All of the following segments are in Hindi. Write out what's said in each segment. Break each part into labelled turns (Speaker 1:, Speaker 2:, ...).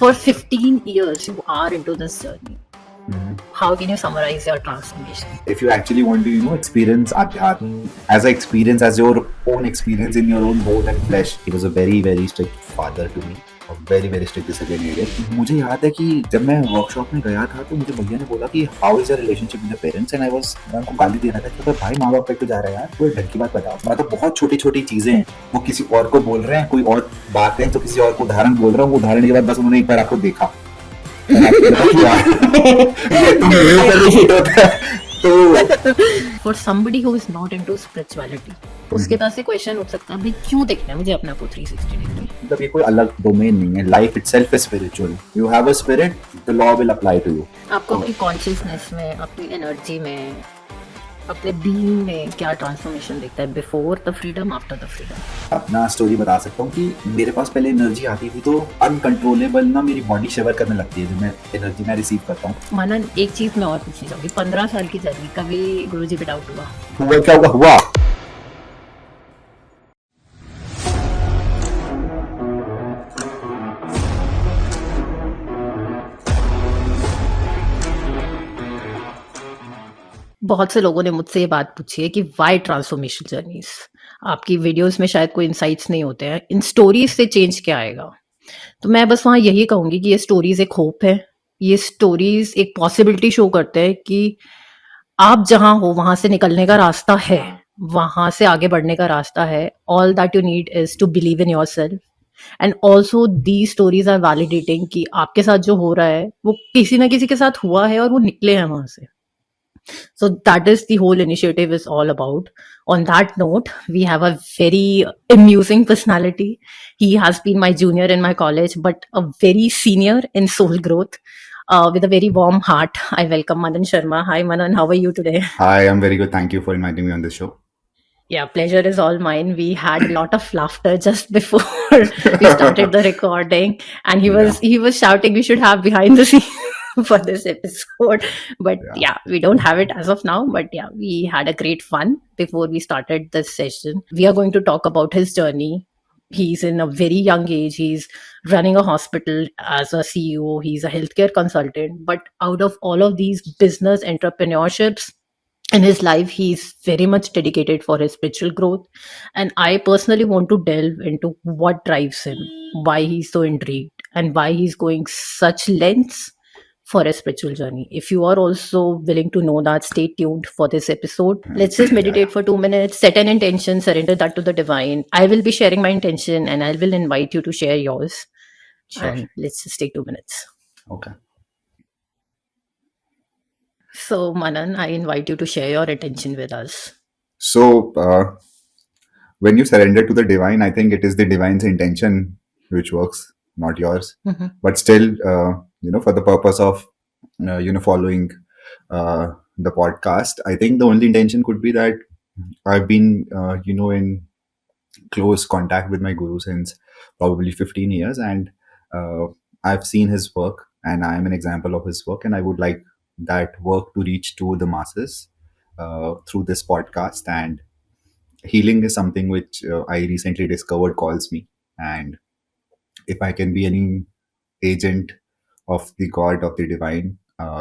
Speaker 1: for 15 years you are into this journey. How can you summarize your transformation?
Speaker 2: If you actually want to, experience Adhyatm as an experience, as your own experience in your own bone and flesh, he was a very, very strict father to me. A very, very strict disciplinarian. मुझे याद है कि जब मैं वर्कशॉप में गया था तो मुझे भैया ने बोला कि how is your relationship with the parents, and मैं उनको गाली दे रहा था कि भाई माँ बाप पे तो जा रहा है यार, कोई ढंग की बात बताओ। मतलब बहुत छोटी छोटी चीजें हैं, वो किसी और को बोल रहे हैं, कोई और बात है तो किसी और को उदाहरण बोल रहा हूँ, वो उदाहरण के बाद बस उन्होंने एक बार आपको देखा
Speaker 1: For somebody who is not into spirituality, उसके पास से क्वेश्चन उठ सकता है भाई क्यों देखना है मुझे अपने आप को 360 डिग्री।
Speaker 2: मतलब ये कोई अलग डोमेन नहीं है, life itself is spiritual. You have a spirit, the law will apply to you.
Speaker 1: आपको अपनी कॉन्शियसनेस में, अपनी एनर्जी में, अपने बीइंग में क्या ट्रांसफॉर्मेशन दिखता है before the freedom, after the freedom?
Speaker 2: अपना स्टोरी बता सकता हूँ कि मेरे पास पहले एनर्जी आती थी तो अनकंट्रोलेबल ना मेरी बॉडी शिवर करने लगती है जब मैं एनर्जी में रिसीव करता हूँ।
Speaker 1: मनन, एक चीज मैं और पूछना चाहूंगी, 15 साल की जर्नी, कभी गुरुजी पे डाउट हुआ?
Speaker 2: क्या हुआ?
Speaker 1: बहुत से लोगों ने मुझसे ये बात पूछी है कि वाई ट्रांसफॉर्मेशन जर्नीज। आपकी वीडियोस में शायद कोई इंसाइट्स नहीं होते हैं, इन स्टोरीज से चेंज क्या आएगा? तो मैं बस वहाँ यही कहूँगी कि ये स्टोरीज एक होप है, ये स्टोरीज एक पॉसिबिलिटी शो करते हैं कि आप जहाँ हो वहाँ से निकलने का रास्ता है, वहाँ से आगे बढ़ने का रास्ता है। All that you need is to believe in yourself, and also the stories are validating कि आपके साथ जो हो रहा है वो किसी ना किसी के साथ हुआ है और वो निकले हैं वहां से। So that is the whole initiative is all about. On that note, we have a very amusing personality. He has been my junior in my college, but a very senior in soul growth. With a very warm heart, I welcome Manan Sharma. Hi Manan, how are you today?
Speaker 2: Hi, I'm very good. Thank you for inviting me on this show.
Speaker 1: Yeah, pleasure is all mine. We had a lot of laughter just before we started the recording, and he was shouting we should have behind the scenes for this episode. But yeah, we don't have it as of now. But yeah, we had a great fun before we started this session. We are going to talk about his journey. He's in a very young age. He's running a hospital as a CEO. He's a healthcare consultant. But out of all of these business entrepreneurships in his life, he's very much dedicated for his spiritual growth. And I personally want to delve into what drives him, why he's so intrigued, and why he's going such lengths for a spiritual journey. If you are also willing to know that, stay tuned for this episode. Let's just meditate for 2 minutes, set an intention, surrender that to the divine. I will be sharing my intention and I will invite you to share yours. Sure. And let's just take 2 minutes.
Speaker 2: Okay.
Speaker 1: So, Manan, I invite you to share your intention with us.
Speaker 2: So, when you surrender to the divine, I think it is the divine's intention which works, not yours.
Speaker 1: Mm-hmm.
Speaker 2: But still, for the purpose of, following the podcast, I think the only intention could be that I've been, in close contact with my guru since probably 15 years, and I've seen his work, and I am an example of his work, and I would like that work to reach to the masses through this podcast. And healing is something which I recently discovered calls me, and if I can be any agent of the God, of the divine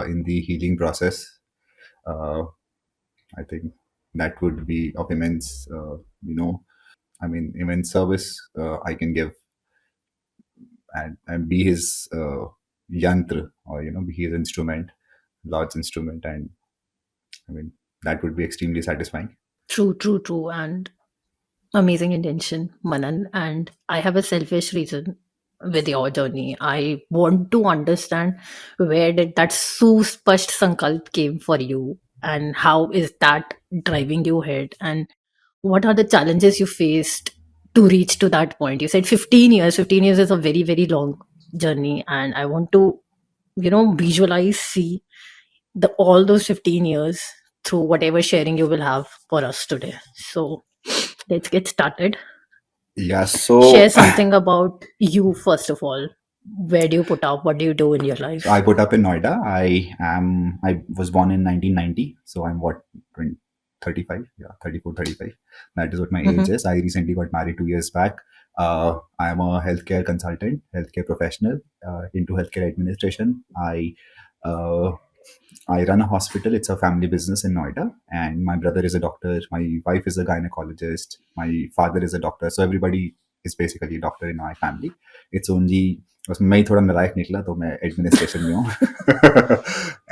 Speaker 2: in the healing process, I think that would be of immense, immense service I can give, and be his yantra, or be his instrument, Lord's instrument, and that would be extremely satisfying.
Speaker 1: True, and amazing intention, Manan. And I have a selfish reason with your journey. I want to understand where did that Suspasht Sankalp came for you, and how is that driving you ahead, and what are the challenges you faced to reach to that point? You said 15 years. 15 years is a very, very long journey, and I want to, visualize, see all those 15 years through whatever sharing you will have for us today. So let's get started.
Speaker 2: Yeah, so
Speaker 1: Share something about you first of all. Where do you put up? What do you do in your life?
Speaker 2: I put up in Noida. I was born in 1990, so I'm 35, 34, 35. That is what my age is. I recently got married 2 years back. I am a healthcare consultant, healthcare professional into healthcare administration. Uh, I run a hospital. It's a family business in Noida, and my brother is a doctor. My wife is a gynecologist. My father is a doctor. So everybody is basically a doctor in my family. It's only उसमें मैं ही थोड़ा नालायक निकला तो मैं एडमिनिस्ट्रेशन में हूँ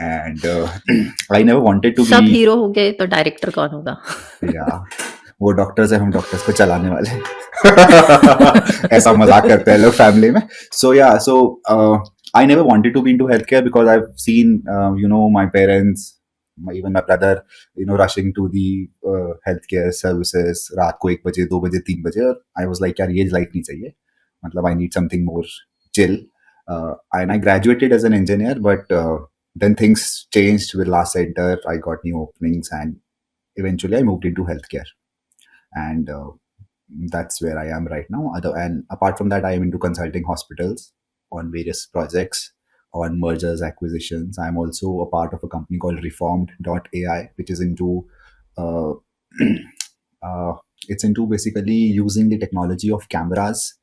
Speaker 2: and I never wanted to be
Speaker 1: सब हीरो हो गए तो डायरेक्टर कौन होगा?
Speaker 2: या वो डॉक्टर्स है हम डॉक्टर्स को चलाने वाले ऐसा मजाक करते हैं लोग फैमिली में सो I never wanted to be into healthcare because I've seen my parents even my brother rushing to the healthcare services रात को 1 बजे 2 बजे 3 बजे और I was like यार ये लाइफ नहीं चाहिए मतलब I need something more chill and I graduated as an engineer but then things changed with last center I got new openings and eventually I moved into healthcare and that's where I am right now. And apart from that, I am into consulting hospitals on various projects, on mergers, acquisitions. I'm also a part of a company called Reformed.ai, which is into uh, uh, it's into basically using the technology of cameras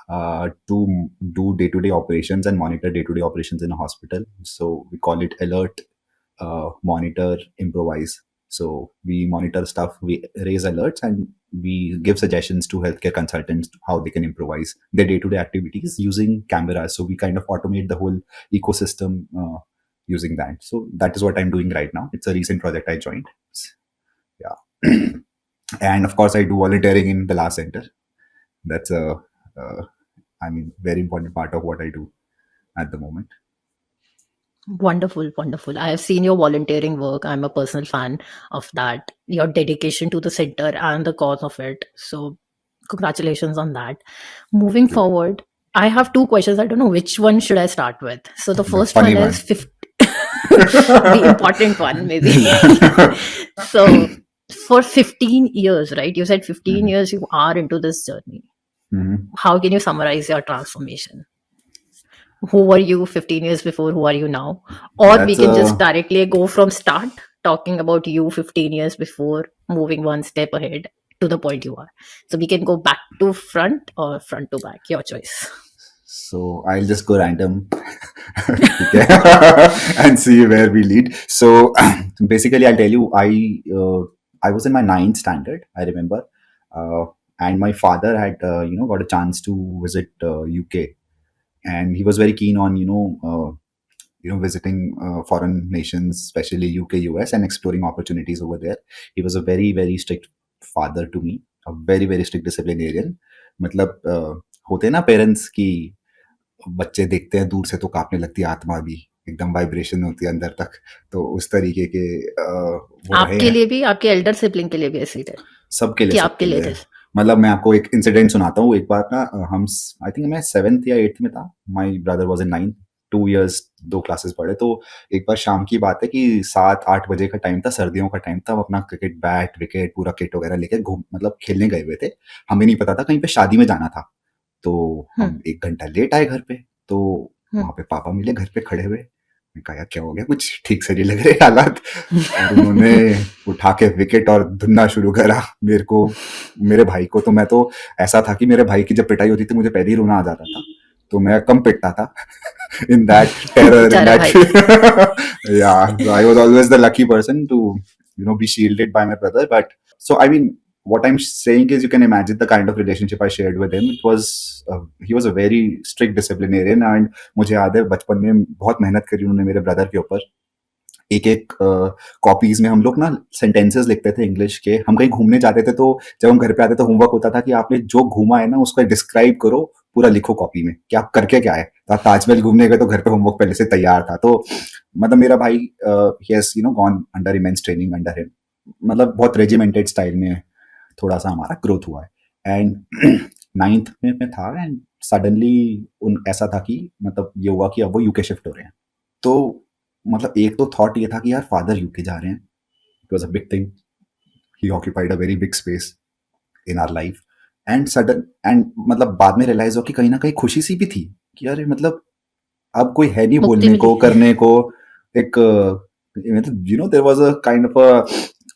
Speaker 2: to do day-to-day operations and monitor day-to-day operations in a hospital. So we call it alert, monitor, improvise. So we monitor stuff, we raise alerts, and we give suggestions to healthcare consultants how they can improvise their day-to-day activities using cameras. So we kind of automate the whole ecosystem using that. So that is what I'm doing right now. It's a recent project I joined. Yeah, and of course I do volunteering in the last center. That's a very important part of what I do at the moment.
Speaker 1: Wonderful, wonderful. I have seen your volunteering work. I'm a personal fan of that. Your dedication to the center and the cause of it. So, congratulations on that. Moving forward, I have two questions. I don't know which one should I start with. So, the
Speaker 2: The
Speaker 1: first
Speaker 2: funny
Speaker 1: one
Speaker 2: one.
Speaker 1: is the important one, maybe. So, for 15 years, right? You said 15 years you are into this journey. How can you summarize your transformation? Who were you 15 years before? Who are you now? Or we
Speaker 2: That's
Speaker 1: can just directly go from start, talking about you 15 years before, moving one step ahead to the point you are. So we can go back to front or front to back, your choice.
Speaker 2: So I'll just go random and see where we lead. So basically, I'll tell you, I was in my ninth standard, I remember, and my father had got a chance to visit UK, and he was very keen on visiting foreign nations, especially UK, US, and exploring opportunities over there. He was a very very strict father to me, a very very strict disciplinarian. मतलब होते हैं ना पेरेंट्स की बच्चे देखते हैं दूर से तो कांपने लगती है आत्मा भी एकदम वाइब्रेशन होती है अंदर तक तो उस तरीके के वो रहे
Speaker 1: आपके
Speaker 2: हैं
Speaker 1: लिए भी, आपके एल्डर सिबलिंग के लिए भी ऐसे ही थे
Speaker 2: सबके
Speaker 1: कि
Speaker 2: लिए
Speaker 1: आपके लिए थे?
Speaker 2: मतलब मैं आपको एक इंसिडेंट सुनाता हूँ एक बार ना हम आई थिंक मैं 7th या 8th में था my brother was in 9th 2 years 2 classes पढ़े तो एक बार शाम की बात है कि 7-8 बजे का टाइम था सर्दियों का टाइम था हम अपना क्रिकेट बैट विकेट पूरा किट वगैरह लेके घूम मतलब खेलने गए हुए थे हमें नहीं पता था कहीं पे शादी में जाना था तो हम 1 घंटा लेट आए घर पे तो वहां पे पापा मिले घर पे खड़े हुए मैं कहा यार क्या हो गया कुछ ठीक से नहीं लग रहे हालात और उन्होंने उठा के विकेट और धुनना शुरू करा मेरे को मेरे भाई को तो मैं तो ऐसा था कि मेरे भाई की जब पिटाई होती थी मुझे पहले ही रोना आ जाता था तो मैं कम पिटता था in that terror in that yeah I was always the lucky person to be shielded by my brother but so I mean what I'm saying is you can imagine the kind of relationship I shared with him. It was he was a very strict disciplinarian and मुझे याद है बचपन में बहुत मेहनत करी उन्होंने मेरे ब्रदर के ऊपर एक एक कॉपीज में हम लोग ना सेंटेंसेस लिखते थे इंग्लिश के हम कहीं घूमने जाते थे तो जब हम घर पे आते तो होमवर्क होता था कि आपने जो घूमा है ना उसको डिस्क्राइब करो पूरा लिखो कॉपी में कि आप करके क्या है तो आप ताजमहल घूमने गए तो घर पे होमवर्क पहले से तैयार था तो मतलब मेरा भाई he has gone under immense training under him मतलब बहुत रेजिमेंटेड स्टाइल में थोड़ा सा हमारा ग्रोथ हुआ है एंड 9th में मैं था एंड सडनली उन ऐसा था कि मतलब ये हुआ कि अब वो यूके शिफ्ट हो रहे हैं तो मतलब एक तो थॉट ये था कि यार फादर यूके जा रहे हैं it was a big thing he occupied a very big space in our life and sudden and मतलब बाद में रियलाइज हो कि कहीं ना कहीं खुशी सी भी थी कि यार मतलब अब कोई है नहीं बोलने को करने को एक मतलब there was a kind of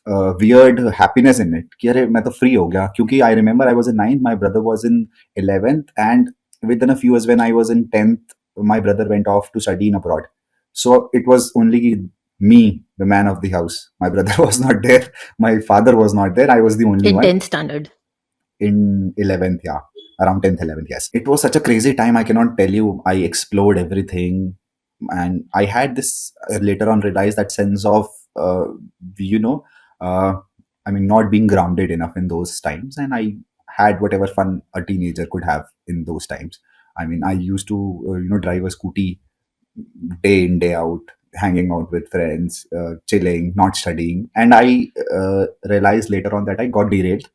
Speaker 2: weird happiness in it कि अरे मैं तो फ्री हो गया, क्योंकि I remember I was in 9th, my brother was in 11th, and within a few years when I was in 10th, my brother went off to study in abroad. So it was only me, the man of the house. My brother was not there. My father was not there. I was the only
Speaker 1: In
Speaker 2: one
Speaker 1: 10th standard.
Speaker 2: in 11th, yeah. Around 10th, 11th, yes. It was such a crazy time. I cannot tell you. I explored everything. And I had this, later on realized that sense of, uh, you know, uh, I mean, not being grounded enough in those times. And I had whatever fun a teenager could have in those times. I mean, I used to, drive a scooty day in, day out, hanging out with friends, chilling, not studying. And I realized later on that I got derailed,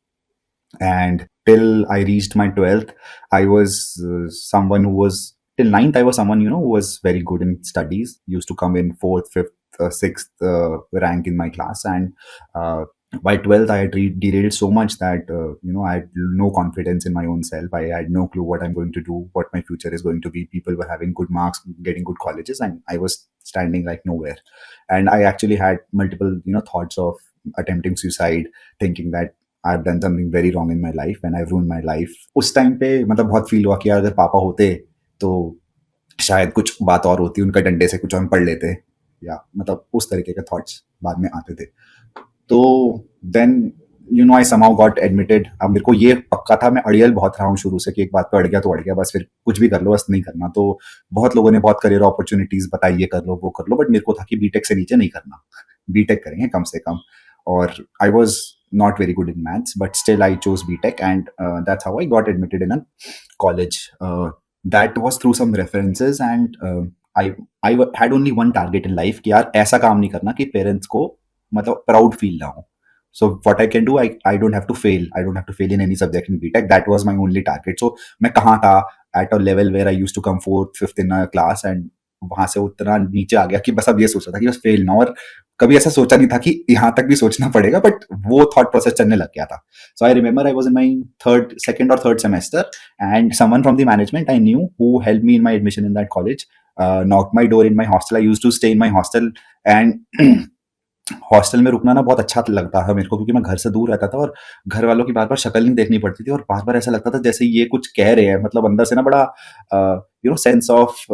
Speaker 2: and till I reached my 12th, I was someone who was, till ninth I was someone, who was very good in studies, used to come in fourth, fifth, sixth rank in my class. And by 12th I had derailed so much that I had no confidence in my own self. I had no clue what I'm going to do, what my future is going to be. People were having good marks, getting good colleges, and I was standing like nowhere. And I actually had multiple thoughts of attempting suicide, thinking that I've done something very wrong in my life and I've ruined my life. उस टाइम पे मतलब बहुत फील हुआ कि यार अगर पापा होते तो शायद कुछ बात और होती, उनका डंडे से कुछ हम पढ़ लेते, या मतलब उस तरीके के थॉट्स बाद में आते थे. तो then I somehow got admitted. अब मेरे को ये पक्का था, मैं अड़ियल बहुत रहा हूँ शुरू से कि एक बात पे अड़ गया तो अड़ गया, बस फिर कुछ भी कर लो, बस नहीं करना. तो बहुत लोगों ने बहुत करियर अपॉर्चुनिटीज बताई, ये कर लो वो कर लो, बट मेरे को था कि बीटेक से नीचे नहीं करना, बीटेक करेंगे कम से कम. और I was not very good in maths, but still I chose BTech, and that's how I got admitted in a college. That was through some references, and I had only one target in life कि यार ऐसा काम नहीं करना कि parents को मतलब proud feel ना हो. So what I can do, I don't have to fail. I don't have to fail in any subject in BTech. That was my only target. So मैं कहाँ था at a level where I used to come fourth, fifth in a class, and वहां से उतना नीचे आ गया कि बस अब ये सोचा था कि बस फेल ना. और कभी ऐसा सोचा नहीं था कि यहाँ तक भी सोचना पड़ेगा, बट वो थॉट प्रोसेस चलने लग गया था. So I remember I was in my second और third semester, and someone from the management I knew who help me in my admission in that college knocked my door in my hostel. I used to stay in my hostel, and hostel में रुकना ना बहुत अच्छा लगता है मेरे को, क्योंकि मैं घर से दूर रहता था और घर वालों की बार बार शक्ल नहीं देखनी पड़ती थी, और बार बार ऐसा लगता था जैसे ये कुछ कह रहे हैं, मतलब अंदर से ना बड़ा सेंस ऑफ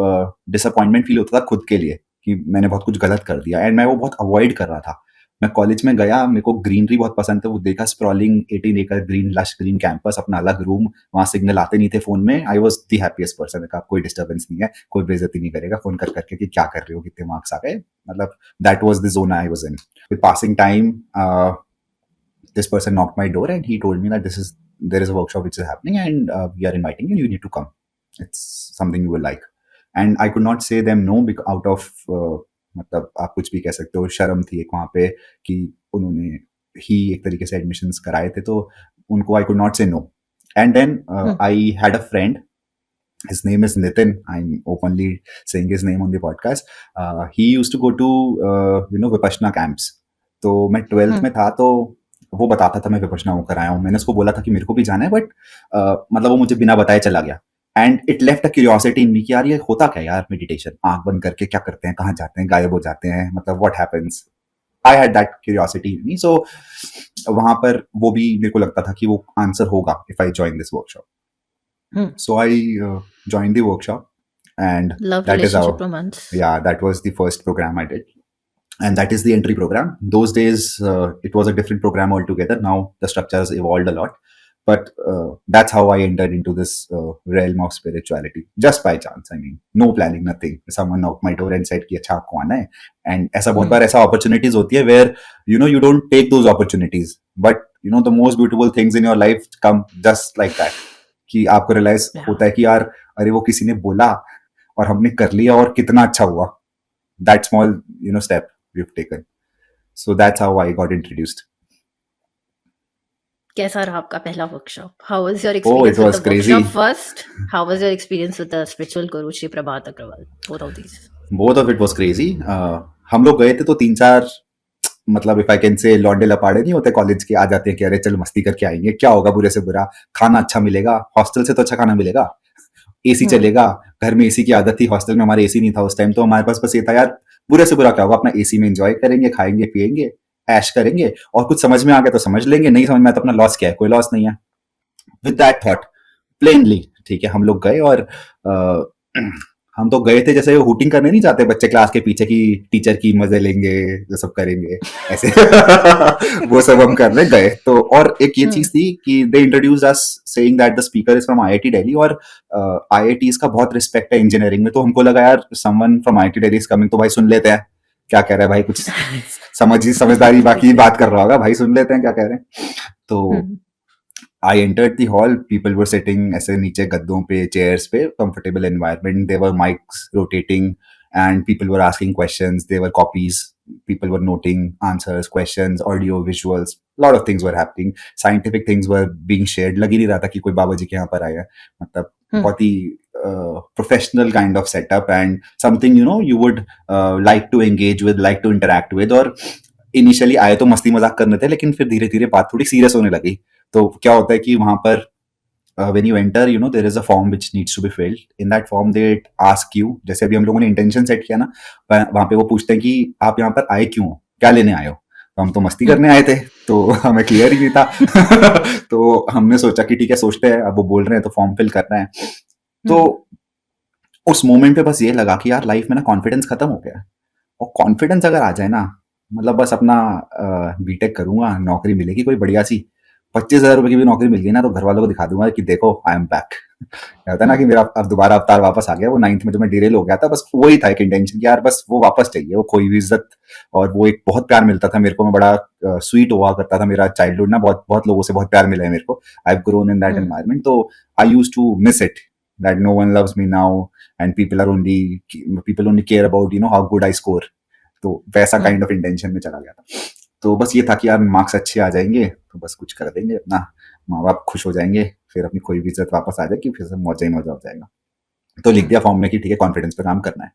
Speaker 2: डिसअपॉइंटमेंट फील होता था खुद के लिए कि मैंने बहुत कुछ गलत कर दिया, एंड मैं वो बहुत अवॉइड कर रहा था. मैं कॉलेज में गया, मेरे को ग्रीनरी बहुत पसंद था, वो देखा स्प्रॉलिंग 18 एकड़ ग्रीन लश ग्रीन कैंपस, अपना अलग रूम, वहाँ सिग्नल आते नहीं थे फोन में. I was the happiest person. कहा कोई डिस्टर्बेंस नहीं है, कोई बेइज्जती नहीं करेगा फोन कर करके कि क्या कर रहे हो, कितने मार्क्स आ गए. मतलब that was the zone I was in. With passing time, this person knocked my door and he told me that there is a workshop which is happening, and we are inviting you. You need to come. It's something you will like. And I could not say them no because out of मतलब आप कुछ भी कह सकते हो, शर्म थी एक वहाँ पे कि उन्होंने ही एक तरीके से एडमिशंस कराए थे, तो उनको I could not say no. And then I had a friend. His name is Nitin. I'm openly saying his name on the podcast. He used to go to Vipassana camps. तो मैं 12th में था, तो वो बताता था मैं विपश्यना होकर आया हूँ. मैंने उसको बोला था कि मेरे को भी जाना है, बट मतलब वो मुझे बिना बताए चला गया. And it left a curiosity in me कि यार ये होता क्या यार, मेडिटेशन आंख बंद करके क्या करते हैं, कहाँ जाते हैं, गायब हो जाते हैं, मतलब what happens. I had that curiosity in me. So वहां पर वो भी मेरे को लगता था कि वो आंसर होगा if I join this workshop. So I joined the workshop, and
Speaker 1: Love
Speaker 2: that is
Speaker 1: relationship
Speaker 2: how,
Speaker 1: romance.
Speaker 2: yeah, that was the first program I did, and that is the entry program. Those days it was a different program altogether. Now the structure has evolved a lot, but that's how I entered into this realm of spirituality just by chance. I mean, no planning, nothing. Someone knocked my door and said कि अच्छा आपको आना है. And ऐसा बहुत बार ऐसा opportunities होती है where you don't take those opportunities, but the most beautiful things in your life come just like that. कि आपको रियलाइज होता है कि यार अरे वो किसी ने बोला और हमने कर लिया और कितना अच्छा हुआ. That small step we have taken. So that's how I got introduced.
Speaker 1: कैसा रहा आपका पहला workshop? How was your
Speaker 2: it
Speaker 1: experience with
Speaker 2: was
Speaker 1: the
Speaker 2: crazy.
Speaker 1: Workshop first? How was your experience with the spiritual guru Shri Prabhat Agarwal? Both of these.
Speaker 2: Both of it was crazy. हम लोग गए थे तो 3-4 मतलब इफ आई कैन से लौंडे लपाड़े नहीं होते कॉलेज के, आ जाते हैं कि अरे चल मस्ती करके आएंगे, क्या होगा बुरे से बुरा, खाना अच्छा मिलेगा, हॉस्टल से तो अच्छा खाना मिलेगा, एसी चलेगा. घर में एसी की आदत थी, हॉस्टल में हमारे एसी नहीं था उस टाइम, तो हमारे पास बस ये था यार बुरे से बुरा क्या होगा, अपना एसी में एंजॉय करेंगे, खाएंगे पिएंगे, ऐश करेंगे, और कुछ समझ में आ गया तो समझ लेंगे, नहीं समझ में आया तो अपना लॉस क्या है, कोई लॉस नहीं है। विद दैट थॉट, प्लेनली, ठीक है, हम लोग गए, और हम तो गए थे जैसे हुटिंग करने नहीं जाते बच्चे क्लास के पीछे की टीचर की मजे लेंगे, जो सब करेंगे ऐसे। वो सब हम करने गए तो, और एक ये चीज थी कि they introduce us saying that the speaker is from IIT Delhi, और आईआईटीज का बहुत रिस्पेक्ट है इंजीनियरिंग में, तो हमको लगा यार someone from IIT Delhi is coming, तो भाई सुन लेते हैं क्या कह रहा है भाई, कुछ समझदारी बाकी बात कर रहा होगा, भाई सुन लेते हैं क्या कह रहे हैं। तो I entered the hall. People were sitting ऐसे नीचे गद्दों पे, chairs पे, comfortable environment. There were mics rotating, and people were asking questions. There were copies. People were noting answers, questions, audio, visuals. A lot of things were happening. Scientific things were being shared. लग ही नहीं रहा था कि कोई बाबा जी के यहाँ पर आया है. मतलब बहुत ही professional kind of setup, and something you would like to engage with, like to interact with. और इनिशियली आए तो मस्ती मजाक करने थे, लेकिन फिर धीरे धीरे बात थोड़ी सीरियस होने लगी। तो क्या होता है कि वहां पर when you enter, there is a form which needs to be filled. In that form they ask you, जैसे अभी हम लोगों ने इंटेंशन सेट किया ना, वहां पे वो पूछते हैं कि आप यहाँ पर आए क्यों, क्या लेने आए हो। तो हम तो मस्ती करने आए थे, तो हमें क्लियर ही नहीं था। तो हमने सोचा कि ठीक है, सोचते हैं, अब वो बोल रहे हैं तो फॉर्म फिल करना है। तो उस मोमेंट पे बस ये लगा कि यार लाइफ में ना कॉन्फिडेंस खत्म हो गया है, और कॉन्फिडेंस अगर आ जाए ना, मतलब बस अपना बीटेक करूंगा, नौकरी मिलेगी कोई बढ़िया सी, 25,000 रुपए की भी नौकरी मिल गई ना, तो घर वालों को दिखा दूंगा कि देखो आई एम बैक। कहता है ना कि मेरा अब दोबारा अवतार वापस आ गया। वो 9th में जो मैं डिरेल हो गया था, बस वही था एक इंटेंशन कि यार बस वो वापस चाहिए, वो खोई हुई इज्जत, और वो एक बहुत प्यार मिलता था मेरे को। मैं बड़ा स्वीट हुआ करता था मेरा चाइल्डहुड ना, बहुत बहुत लोगों से बहुत प्यार मिला है मेरे को। I have grown in that environment, तो I used to miss it, that no one loves me now, and people only care about how good I score. तो वैसा काइंड ऑफ इंटेंशन में चला गया था। तो बस ये था कि यार मार्क्स अच्छे आ जाएंगे तो बस कुछ कर देंगे, अपना माँ बाप खुश हो जाएंगे, फिर अपनी खोई भी इज्जत वापस आ जाएगी, फिर सब मौजा ही मौजा हो जाएगा। तो लिख दिया फॉर्म में कि ठीक है, कॉन्फिडेंस पे काम करना है।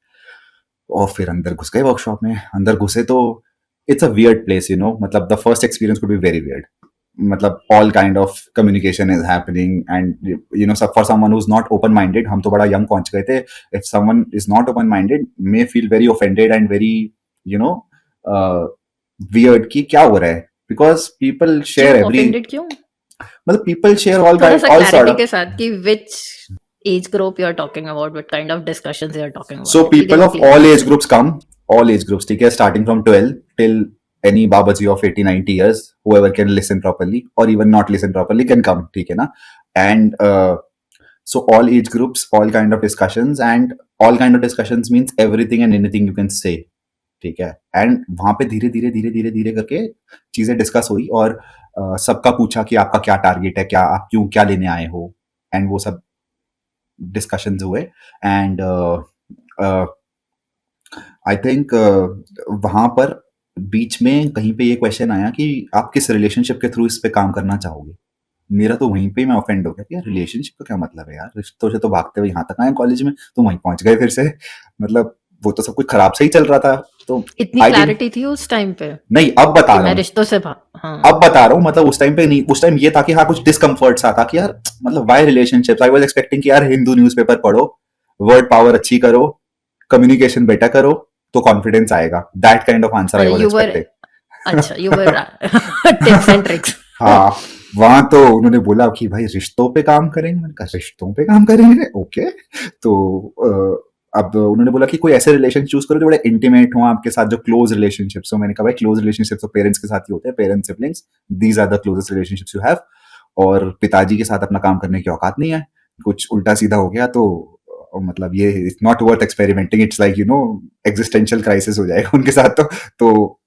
Speaker 2: और फिर अंदर घुस गए वर्कशॉप में। अंदर घुसे तो इट्स अ वियर्ड प्लेस, मतलब the first experience could be very weird. मतलब all kind of communication is happening, and so for someone who's not open minded, हम तो बड़ा young पहुंच गए थे, if someone is not open minded may feel very offended and very you know weird कि क्या हो रहा है, because people share
Speaker 1: क्यों
Speaker 2: every,
Speaker 1: offended क्यों?
Speaker 2: मतलब people share all
Speaker 1: थोड़ा
Speaker 2: kind,
Speaker 1: सा
Speaker 2: all sort
Speaker 1: क्लैरिटी
Speaker 2: of,
Speaker 1: के साथ कि which age group you are talking about, what kind of discussions you are talking about.
Speaker 2: so
Speaker 1: ठीक है,
Speaker 2: people
Speaker 1: मैं
Speaker 2: of
Speaker 1: clear
Speaker 2: all
Speaker 1: हूँ।
Speaker 2: age groups come, all age groups, ठीक है, starting from 12 till any babaji of 80-90 years, whoever can listen properly or even not listen properly can come, ठीक है ना। And so all age groups, all kind of discussions, and all kind of discussions means everything and anything you can say, ठीक है। एंड वहां पे धीरे धीरे धीरे धीरे धीरे करके चीजें डिस्कस हुई, और सबका पूछा कि आपका क्या टारगेट है, क्या आप क्यों क्या लेने आए हो, एंड वो सब डिस्कशंस हुए। एंड आई थिंक वहां पर बीच में कहीं पे ये क्वेश्चन आया कि आप किस रिलेशनशिप के थ्रू इस पे काम करना चाहोगे। मेरा तो वहीं पे मैं ऑफेंड हो गया कि यार रिलेशनशिप का क्या मतलब है यार, रिश्तों से तो भागते हुए यहाँ तक आए कॉलेज में, तो वहीं पहुंच गए फिर से। मतलब वो तो सब कुछ खराब से ही चल रहा था। तो
Speaker 1: इतनी
Speaker 2: आई डिडंट,
Speaker 1: क्लैरिटी थी उस टाइम पे
Speaker 2: नहीं अब बता
Speaker 1: कि
Speaker 2: रहा
Speaker 1: मैं
Speaker 2: हूँ,
Speaker 1: रिश्तों से हाँ।
Speaker 2: अब बता रहा हूँ, मतलब उस टाइम पे नहीं, उस टाइम ये था कि हाँ कुछ डिस्कम्फर्ट सा था कि यार मतलब why relationships. I was expecting कि यार हिंदू न्यूज़पेपर पढ़ो, वर्ड पावर अच्छी करो, कम्युनिकेशन बेटर करो, तो कॉन्फिडेंस आएगा। That kind of answer I was
Speaker 1: you were,
Speaker 2: expecting.
Speaker 1: अच्छा you were tips and tricks.
Speaker 2: हाँ, वहां तो उन्होंने बोला कि भाई रिश्तों पे काम करेंगे। मैंने कहा रिश्तों पे काम करेंगे, ओके। तो अब उन्होंने बोला कि कोई ऐसे रिलेशन चूज करो जो बड़े इंटीमेट हो आपके साथ, जो क्लोज रिलेशनशिप्स हो। मैंने कहा भाई क्लोज रिलेशनशिप्स तो पेरेंट्स के साथ ही होते हैं, parents siblings, these are the closest relationships you have. और पिताजी के साथ अपना काम करने की औकात नहीं है। कुछ उल्टा सीधा हो गया तो मतलब ये it's not worth experimenting, it's like existential crisis हो जाएगा उनके साथ। तो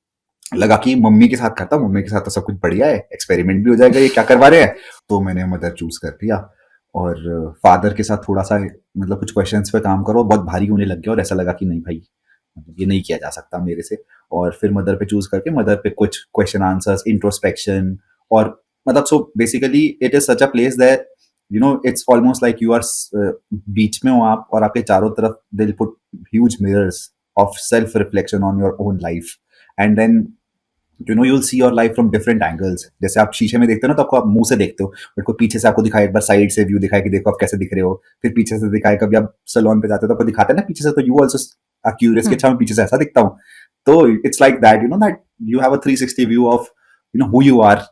Speaker 2: लगा कि मम्मी के साथ करता हूँ, मम्मी के साथ तो सब कुछ बढ़िया है, एक्सपेरिमेंट भी हो जाएगा, ये क्या करवा रहे हैं। तो मैंने मदर चूज कर दिया। और फादर के साथ थोड़ा सा मतलब कुछ क्वेश्चंस पे काम करो, बहुत भारी होने लग गया, और ऐसा लगा कि नहीं भाई मतलब ये नहीं किया जा सकता मेरे से। और फिर मदर पे चूज करके मदर पे कुछ क्वेश्चन आंसर्स, इंट्रोस्पेक्शन, और मतलब so basically it is such a place that it's almost like you are बीच में हो आप, और आपके चारों तरफ they will put huge mirrors of self reflection on your own life. And then you'll see your life from different angles। जैसे आप शीशे में देखते हो ना, तो आपको आप मुंह से देखते हो, बट कोई पीछे से आपको दिखाए, एक बार साइड से व्यू दिखाए कि देखो आप कैसे दिख रहे हो, फिर पीछे से दिखाए, कभी आप सैलून पे जाते हो तो आपको दिखाते हैं ना पीछे से, तो यू आल्सो आर क्यूरियस कि अच्छा मैं पीछे से ऐसा दिखता हूँ। So it's like that, that you have a 360 view of who you are,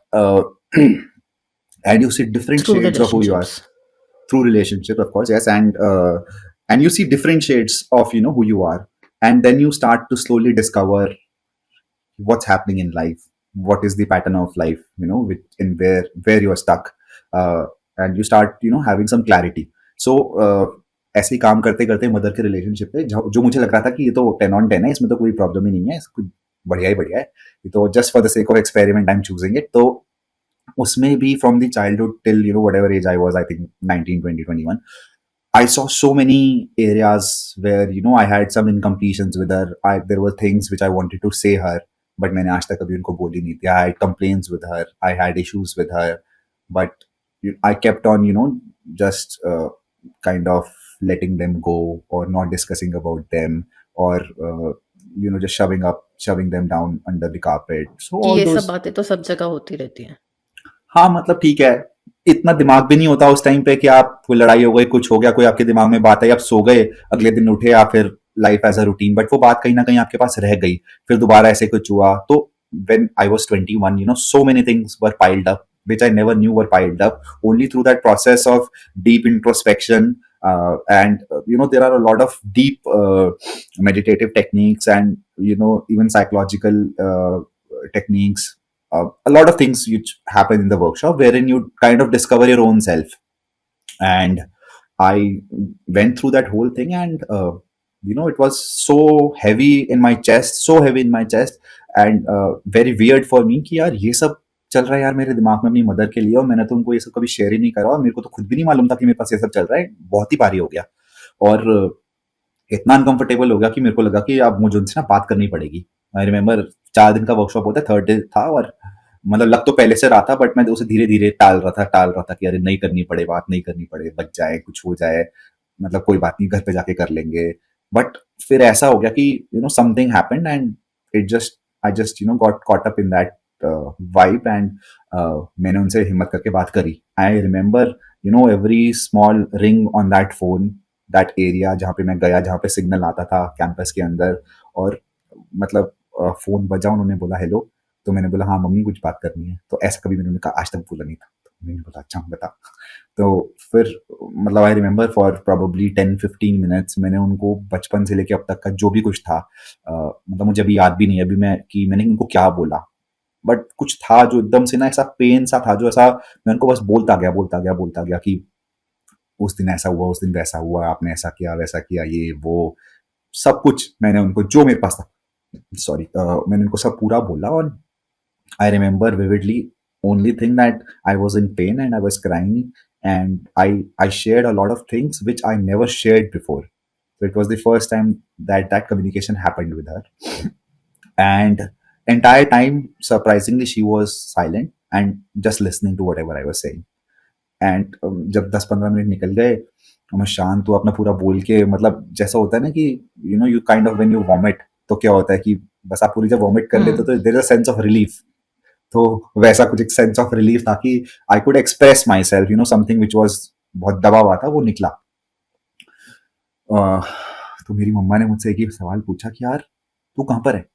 Speaker 2: and you see different
Speaker 1: Through
Speaker 2: shades of who you are
Speaker 1: relationships.
Speaker 2: through relationship, of course, yes. And you see different shades of who you are, and then you start to slowly discover what's happening in life, what is the pattern of life, in where you're stuck, and you start having some clarity. So ऐसे ही काम करते करते मदर के रिलेशनशिप पे जो मुझे लग रहा था कि ये तो 10 on 10 है, इसमें तो कोई प्रॉब्लम ही नहीं है, इसको बढ़िया ही बढ़िया है, ये तो just for the sake of experiment I am choosing it. तो उसमें भी from the childhood till whatever age I was, I think 19, 20, 21, I saw so many areas where I had some incompletions with her. There were things which I wanted to say her, but मैंने आज तक कभी उनको बोली नहीं थी. I had complaints with her. I had issues with her, but I kept on just kind of letting them go, or not discussing about them, or just shoving them down under the carpet. So all
Speaker 1: ये सब
Speaker 2: those.
Speaker 1: बातें तो सब जगह होती रहती हैं।
Speaker 2: हाँ, मतलब ठीक है, इतना दिमाग भी नहीं होता उस टाइम पे कि आप कोई लड़ाई हो गई, कुछ हो गया, कोई आपके दिमाग में बात आई, आप सो गए, अगले दिन उठे या फिर life as a routine, but वो बात कहीं न कहीं आपके पास रह गई, फिर दोबारा ऐसे कुछ हुआ। तो when I was 21, so many things were piled up, which I never knew were piled up. Only through that process of deep introspection, and there are a lot of deep meditative techniques, and even psychological techniques, a lot of things which happen in the workshop, wherein you kind of discover your own self. And I went through that whole thing, and it was so heavy in my chest, so heavy in my chest, and very weird for me कि यार ये सब चल रहा है यार मेरे दिमाग में अपनी मदर के लिए, और मैंने तो उनको ये सब कभी शेयर ही नहीं करा, और मेरे को तो खुद भी नहीं मालूम था कि मेरे पास ये सब चल रहा है। बहुत ही भारी हो गया, और इतना अनकंफर्टेबल हो गया कि मेरे को लगा कि अब मुझे उनसे ना बात करनी पड़ेगी। आई रिमेंबर 4 दिन का वर्कशॉप होता है, थर्ड डे था, और मतलब लग तो पहले से रहा था, बट मैं उसे धीरे-धीरे टाल रहा था कि अरे नहीं करनी पड़े बात, नहीं करनी पड़े, बच जाए, कुछ हो जाए, मतलब कोई बात नहीं, घर पे जाके कर लेंगे। बट फिर ऐसा हो गया कि something happened, and it just I just got caught up in that vibe, and मैंने उनसे हिम्मत करके बात करी। I remember every small ring on that phone, that area जहाँ पे मैं गया, जहाँ पे सिग्नल आता था कैंपस के अंदर, और मतलब फ़ोन बजा, उन्होंने बोला हेलो, तो मैंने बोला हाँ मम्मी कुछ बात करनी है। तो ऐसा कभी मैंने उन्हें आज तक बोला नहीं था। तो मैंने बोला अच्छा बता। तो फिर मतलब I remember for probably 10-15 minutes मैंने उनको बचपन से लेके अब तक का जो भी कुछ था, मतलब मुझे अभी याद भी नहीं है अभी मैं कि मैंने उनको क्या बोला, बट कुछ था जो एकदम से ना ऐसा पेन सा था, जो ऐसा मैं उनको बस बोलता गया कि उस दिन ऐसा हुआ, उस दिन वैसा हुआ, आपने ऐसा किया, वैसा किया, ये वो सब कुछ मैंने उनको जो मेरे पास था, सॉरी, मैंने उनको सब पूरा बोला। और I remember vividly only thing that I was in pain and I was crying, and I shared a lot of things which I never shared before. So it was the first time that communication happened with her, and entire time surprisingly she was silent and just listening to whatever I was saying. And जब 10-15 मिनट निकल गए, मैं शांत हुआ, अपना पूरा बोल के, मतलब जैसा होता है ना कि you kind of when you vomit, तो क्या होता है कि बस आप पूरी जब वॉमिट कर लेते हो तो there is a sense of relief. तो वैसा कुछ एक सेंस ऑफ रिलीफ था कि I could express myself, something which was बहुत दबा हुआ था, वो निकला। तो मेरी मम्मा ने मुझसे एक ही सवाल पूछा कि यार तू कहाँ पर है।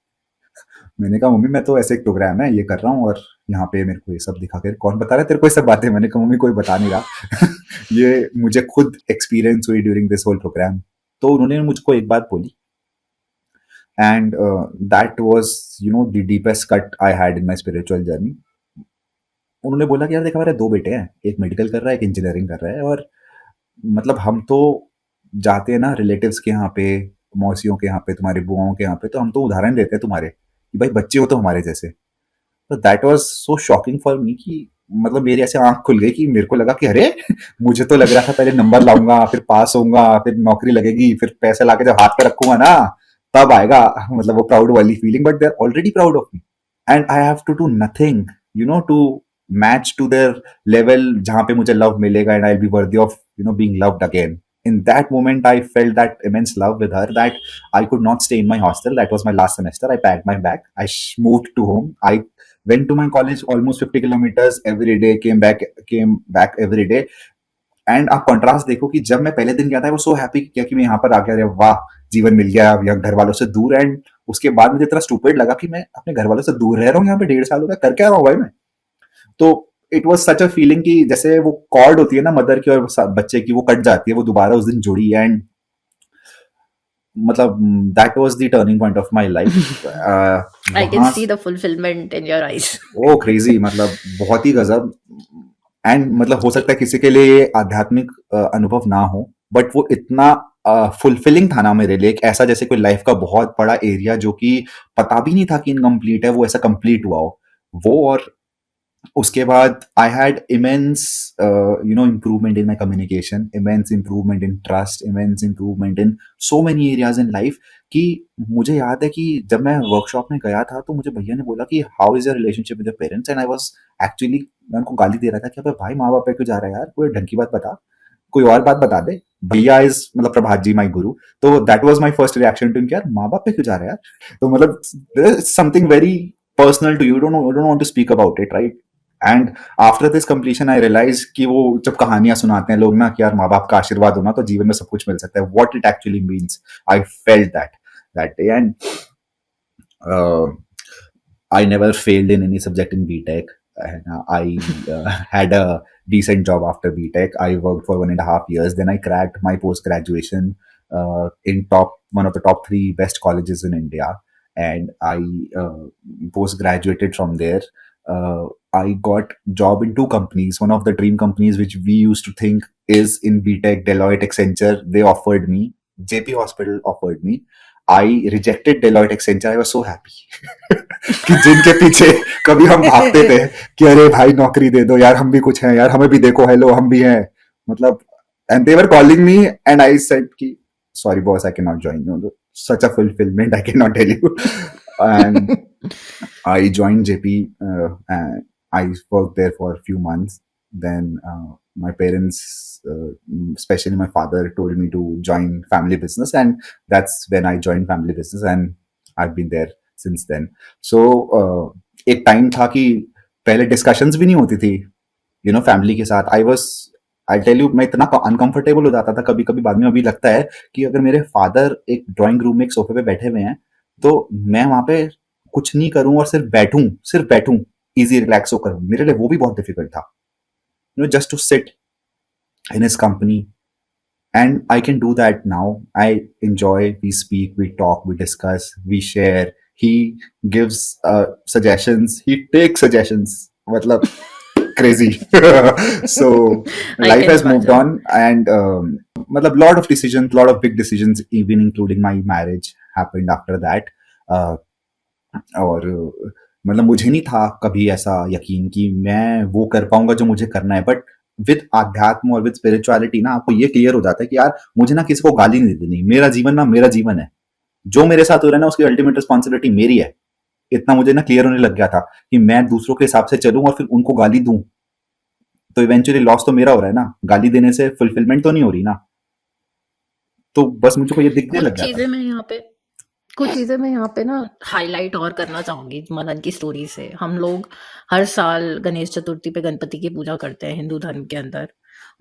Speaker 2: मैंने कहा मम्मी मैं तो ऐसे एक प्रोग्राम है ये कर रहा हूँ, और यहाँ पे मेरे को ये सब दिखा के कौन बता रहा है तेरे को ये सब बातें। मैंने कहा मम्मी कोई बता नहीं रहा ये मुझे खुद एक्सपीरियंस हुई ड्यूरिंग दिस होल प्रोग्राम। तो उन्होंने मुझको एक बात बोली, and that was the deepest cut I had in my spiritual journey. उन्होंने बोला कि यार देख हमारे 2 बेटे हैं, एक मेडिकल कर रहा है, एक इंजीनियरिंग कर रहा है, और मतलब हम तो जाते हैं ना रिलेटिव्स के यहाँ पे, मौसियों के यहाँ पे, तुम्हारी बुआओं के यहाँ पे, तो हम तो उदाहरण देते हैं तुम्हारे कि भाई बच्चे हो तो हमारे जैसे। तो that was so shocking for me कि मतलब मेरी ऐसे आंख खुल गई कि मेरे को लगा कि अरे मुझे तो लग रहा था पहले नंबर लाऊंगा, फिर पास होऊंगा, फिर नौकरी लगेगी, फिर पैसे लाके जब हाथ पे रखूंगा ना तब आएगा मतलब वो प्राउड वाली feeling, but they are already proud of me, and I have to do nothing to match to their level जहाँ पे मुझे लव मिलेगा, and I will be worthy of being loved again. In that moment, I felt that immense love with her that I could not stay in my hostel. That was my last semester. I packed my bag. I moved to home. I went to my college almost 50 kilometers every day. Came back every day. And आप कंट्रास्ट देखो कि जब मैं पहले दिन गया था, वो सो हैप्पी किया कि मैं यहाँ पर आ गया, अरे वाह जीवन मिल गया यहाँ घर वालों से दूर, एंड उसके बाद मुझे इतना स्टूपिड लगा कि मैं अपने घर वालों से दूर रह रहा हूँ यहाँ पे 1.5 साल हो गया, कर क्या रहा हूँ भाई मैं। तो it was such a feeling कि जैसे वो कॉर्ड होती है ना मदर की और बच्चे की, वो कट जाती है, वो दोबारा उस दिन जुड़ी, एंड मतलब that was the turning point of my life.
Speaker 1: I can
Speaker 2: वहां
Speaker 1: see the fulfillment in your eyes.
Speaker 2: Oh crazy, मतलब बहुत ही गजब। एंड मतलब हो सकता है किसी के लिए ये आध्यात्मिक अनुभव ना हो, बट वो इतना फुलफिलिंग था ना मेरे लिए, एक ऐसा जैसे कोई लाइफ का बहुत बड़ा एरिया जो कि पता भी नहीं था कि इनकम्प्लीट है, वो ऐसा कंप्लीट हुआ हो वो। और उसके बाद I had immense improvement in my communication, immense improvement in trust, immense improvement in so many areas in life. कि मुझे याद है कि जब मैं वर्कशॉप में गया था तो मुझे भैया ने बोला कि how is your relationship with your parents, and I was actually, मैं उनको गाली दे रहा था कि अबे भाई माँ बाप पे क्यों जा रहा है यार, कोई ढंग की बात बता, कोई और बात बता दे। भैया इज मतलब प्रभात जी माई गुरु। तो that was my first reaction to यार माँ बाप पे क्यों जा रहा है यार। तो मतलब something very personal to you, don't want to speak about it, right. And after this completion I realize कि वो जब कहानियां सुनाते हैं लोग ना कि यार माँ बाप का आशीर्वाद होना तो जीवन में सब कुछ मिल सकता है, what it actually means. I felt that day, and I never failed in any subject in BTech. I had a decent job after BTech. I worked for 1.5 years. Then I cracked my post graduation in one of the top three best colleges in India, and I post graduated from there. I got job in two companies. One of the dream companies which we used to think is in BTech, Deloitte, Accenture. They offered me. JP Hospital offered me. I rejected Deloitte, Accenture. I was so happy. कि जिनके पीछे कभी हम भागते थे कि अरे भाई नौकरी दे दो यार, हम भी कुछ हैं यार, हमें भी देखो, हेलो हम भी हैं, मतलब। And they were calling me and I said कि sorry boss, I can not join you, such a fulfilment, I can not tell you. And I joined JP, and I worked there for a few months. Then my parents, especially my father, told me to join family business, and that's when I joined family business, and I've been there since then. So एक टाइम था कि पहले डिस्कशंस भी नहीं होती थी फैमिली के साथ। आई टेल यू, मैं इतना अनकंफर्टेबल हो जाता था कभी कभी, बाद में अभी लगता है कि अगर मेरे फादर एक ड्राइंग रूम में एक सोफे पे बैठे हुए हैं तो मैं वहां पे कुछ नहीं करूं और सिर्फ बैठूं, इजी रिलैक्स होकर, मेरे लिए वो भी बहुत डिफिकल्ट था, just to sit in his company. And I can do that now. I enjoy, we speak, we talk, we discuss, we share, he gives suggestions, he take suggestions, मतलब crazy. So
Speaker 1: I
Speaker 2: life
Speaker 1: can
Speaker 2: has moved
Speaker 1: imagine.
Speaker 2: on, and matlab, lot of big decisions, even including my marriage, happened after that. और मतलब मुझे नहीं था कभी ऐसा यकीन कि मैं वो कर पाऊंगा जो मुझे करना है, बट विद आध्यात्म और विद स्पिरिचुअलिटी ना आपको ये क्लियर हो जाता है कि यार मुझे ना किसी को गाली नहीं देनी, मेरा जीवन ना मेरा जीवन है, जो मेरे साथ हो रहा है ना उसकी अल्टीमेट रिस्पॉन्सिबिलिटी मेरी है। इतना मुझे ना क्लियर होने लग गया था कि मैं दूसरों के हिसाब से चलूं और फिर उनको गाली दूं तो इवेंचुअली लॉस तो मेरा हो रहा है ना, गाली देने से फुलफिलमेंट तो नहीं हो रही ना। तो बस मुझे को ये दिखने
Speaker 1: कुछ
Speaker 2: लग गया था।
Speaker 1: चीजें मैं यहाँ पे कुछ चीजें मैं यहाँ पे ना हाईलाइट और करना चाहूंगी मनन की स्टोरी से। हम लोग हर साल गणेश चतुर्थी पे गणपति की पूजा करते हैं हिंदू धर्म के अंदर,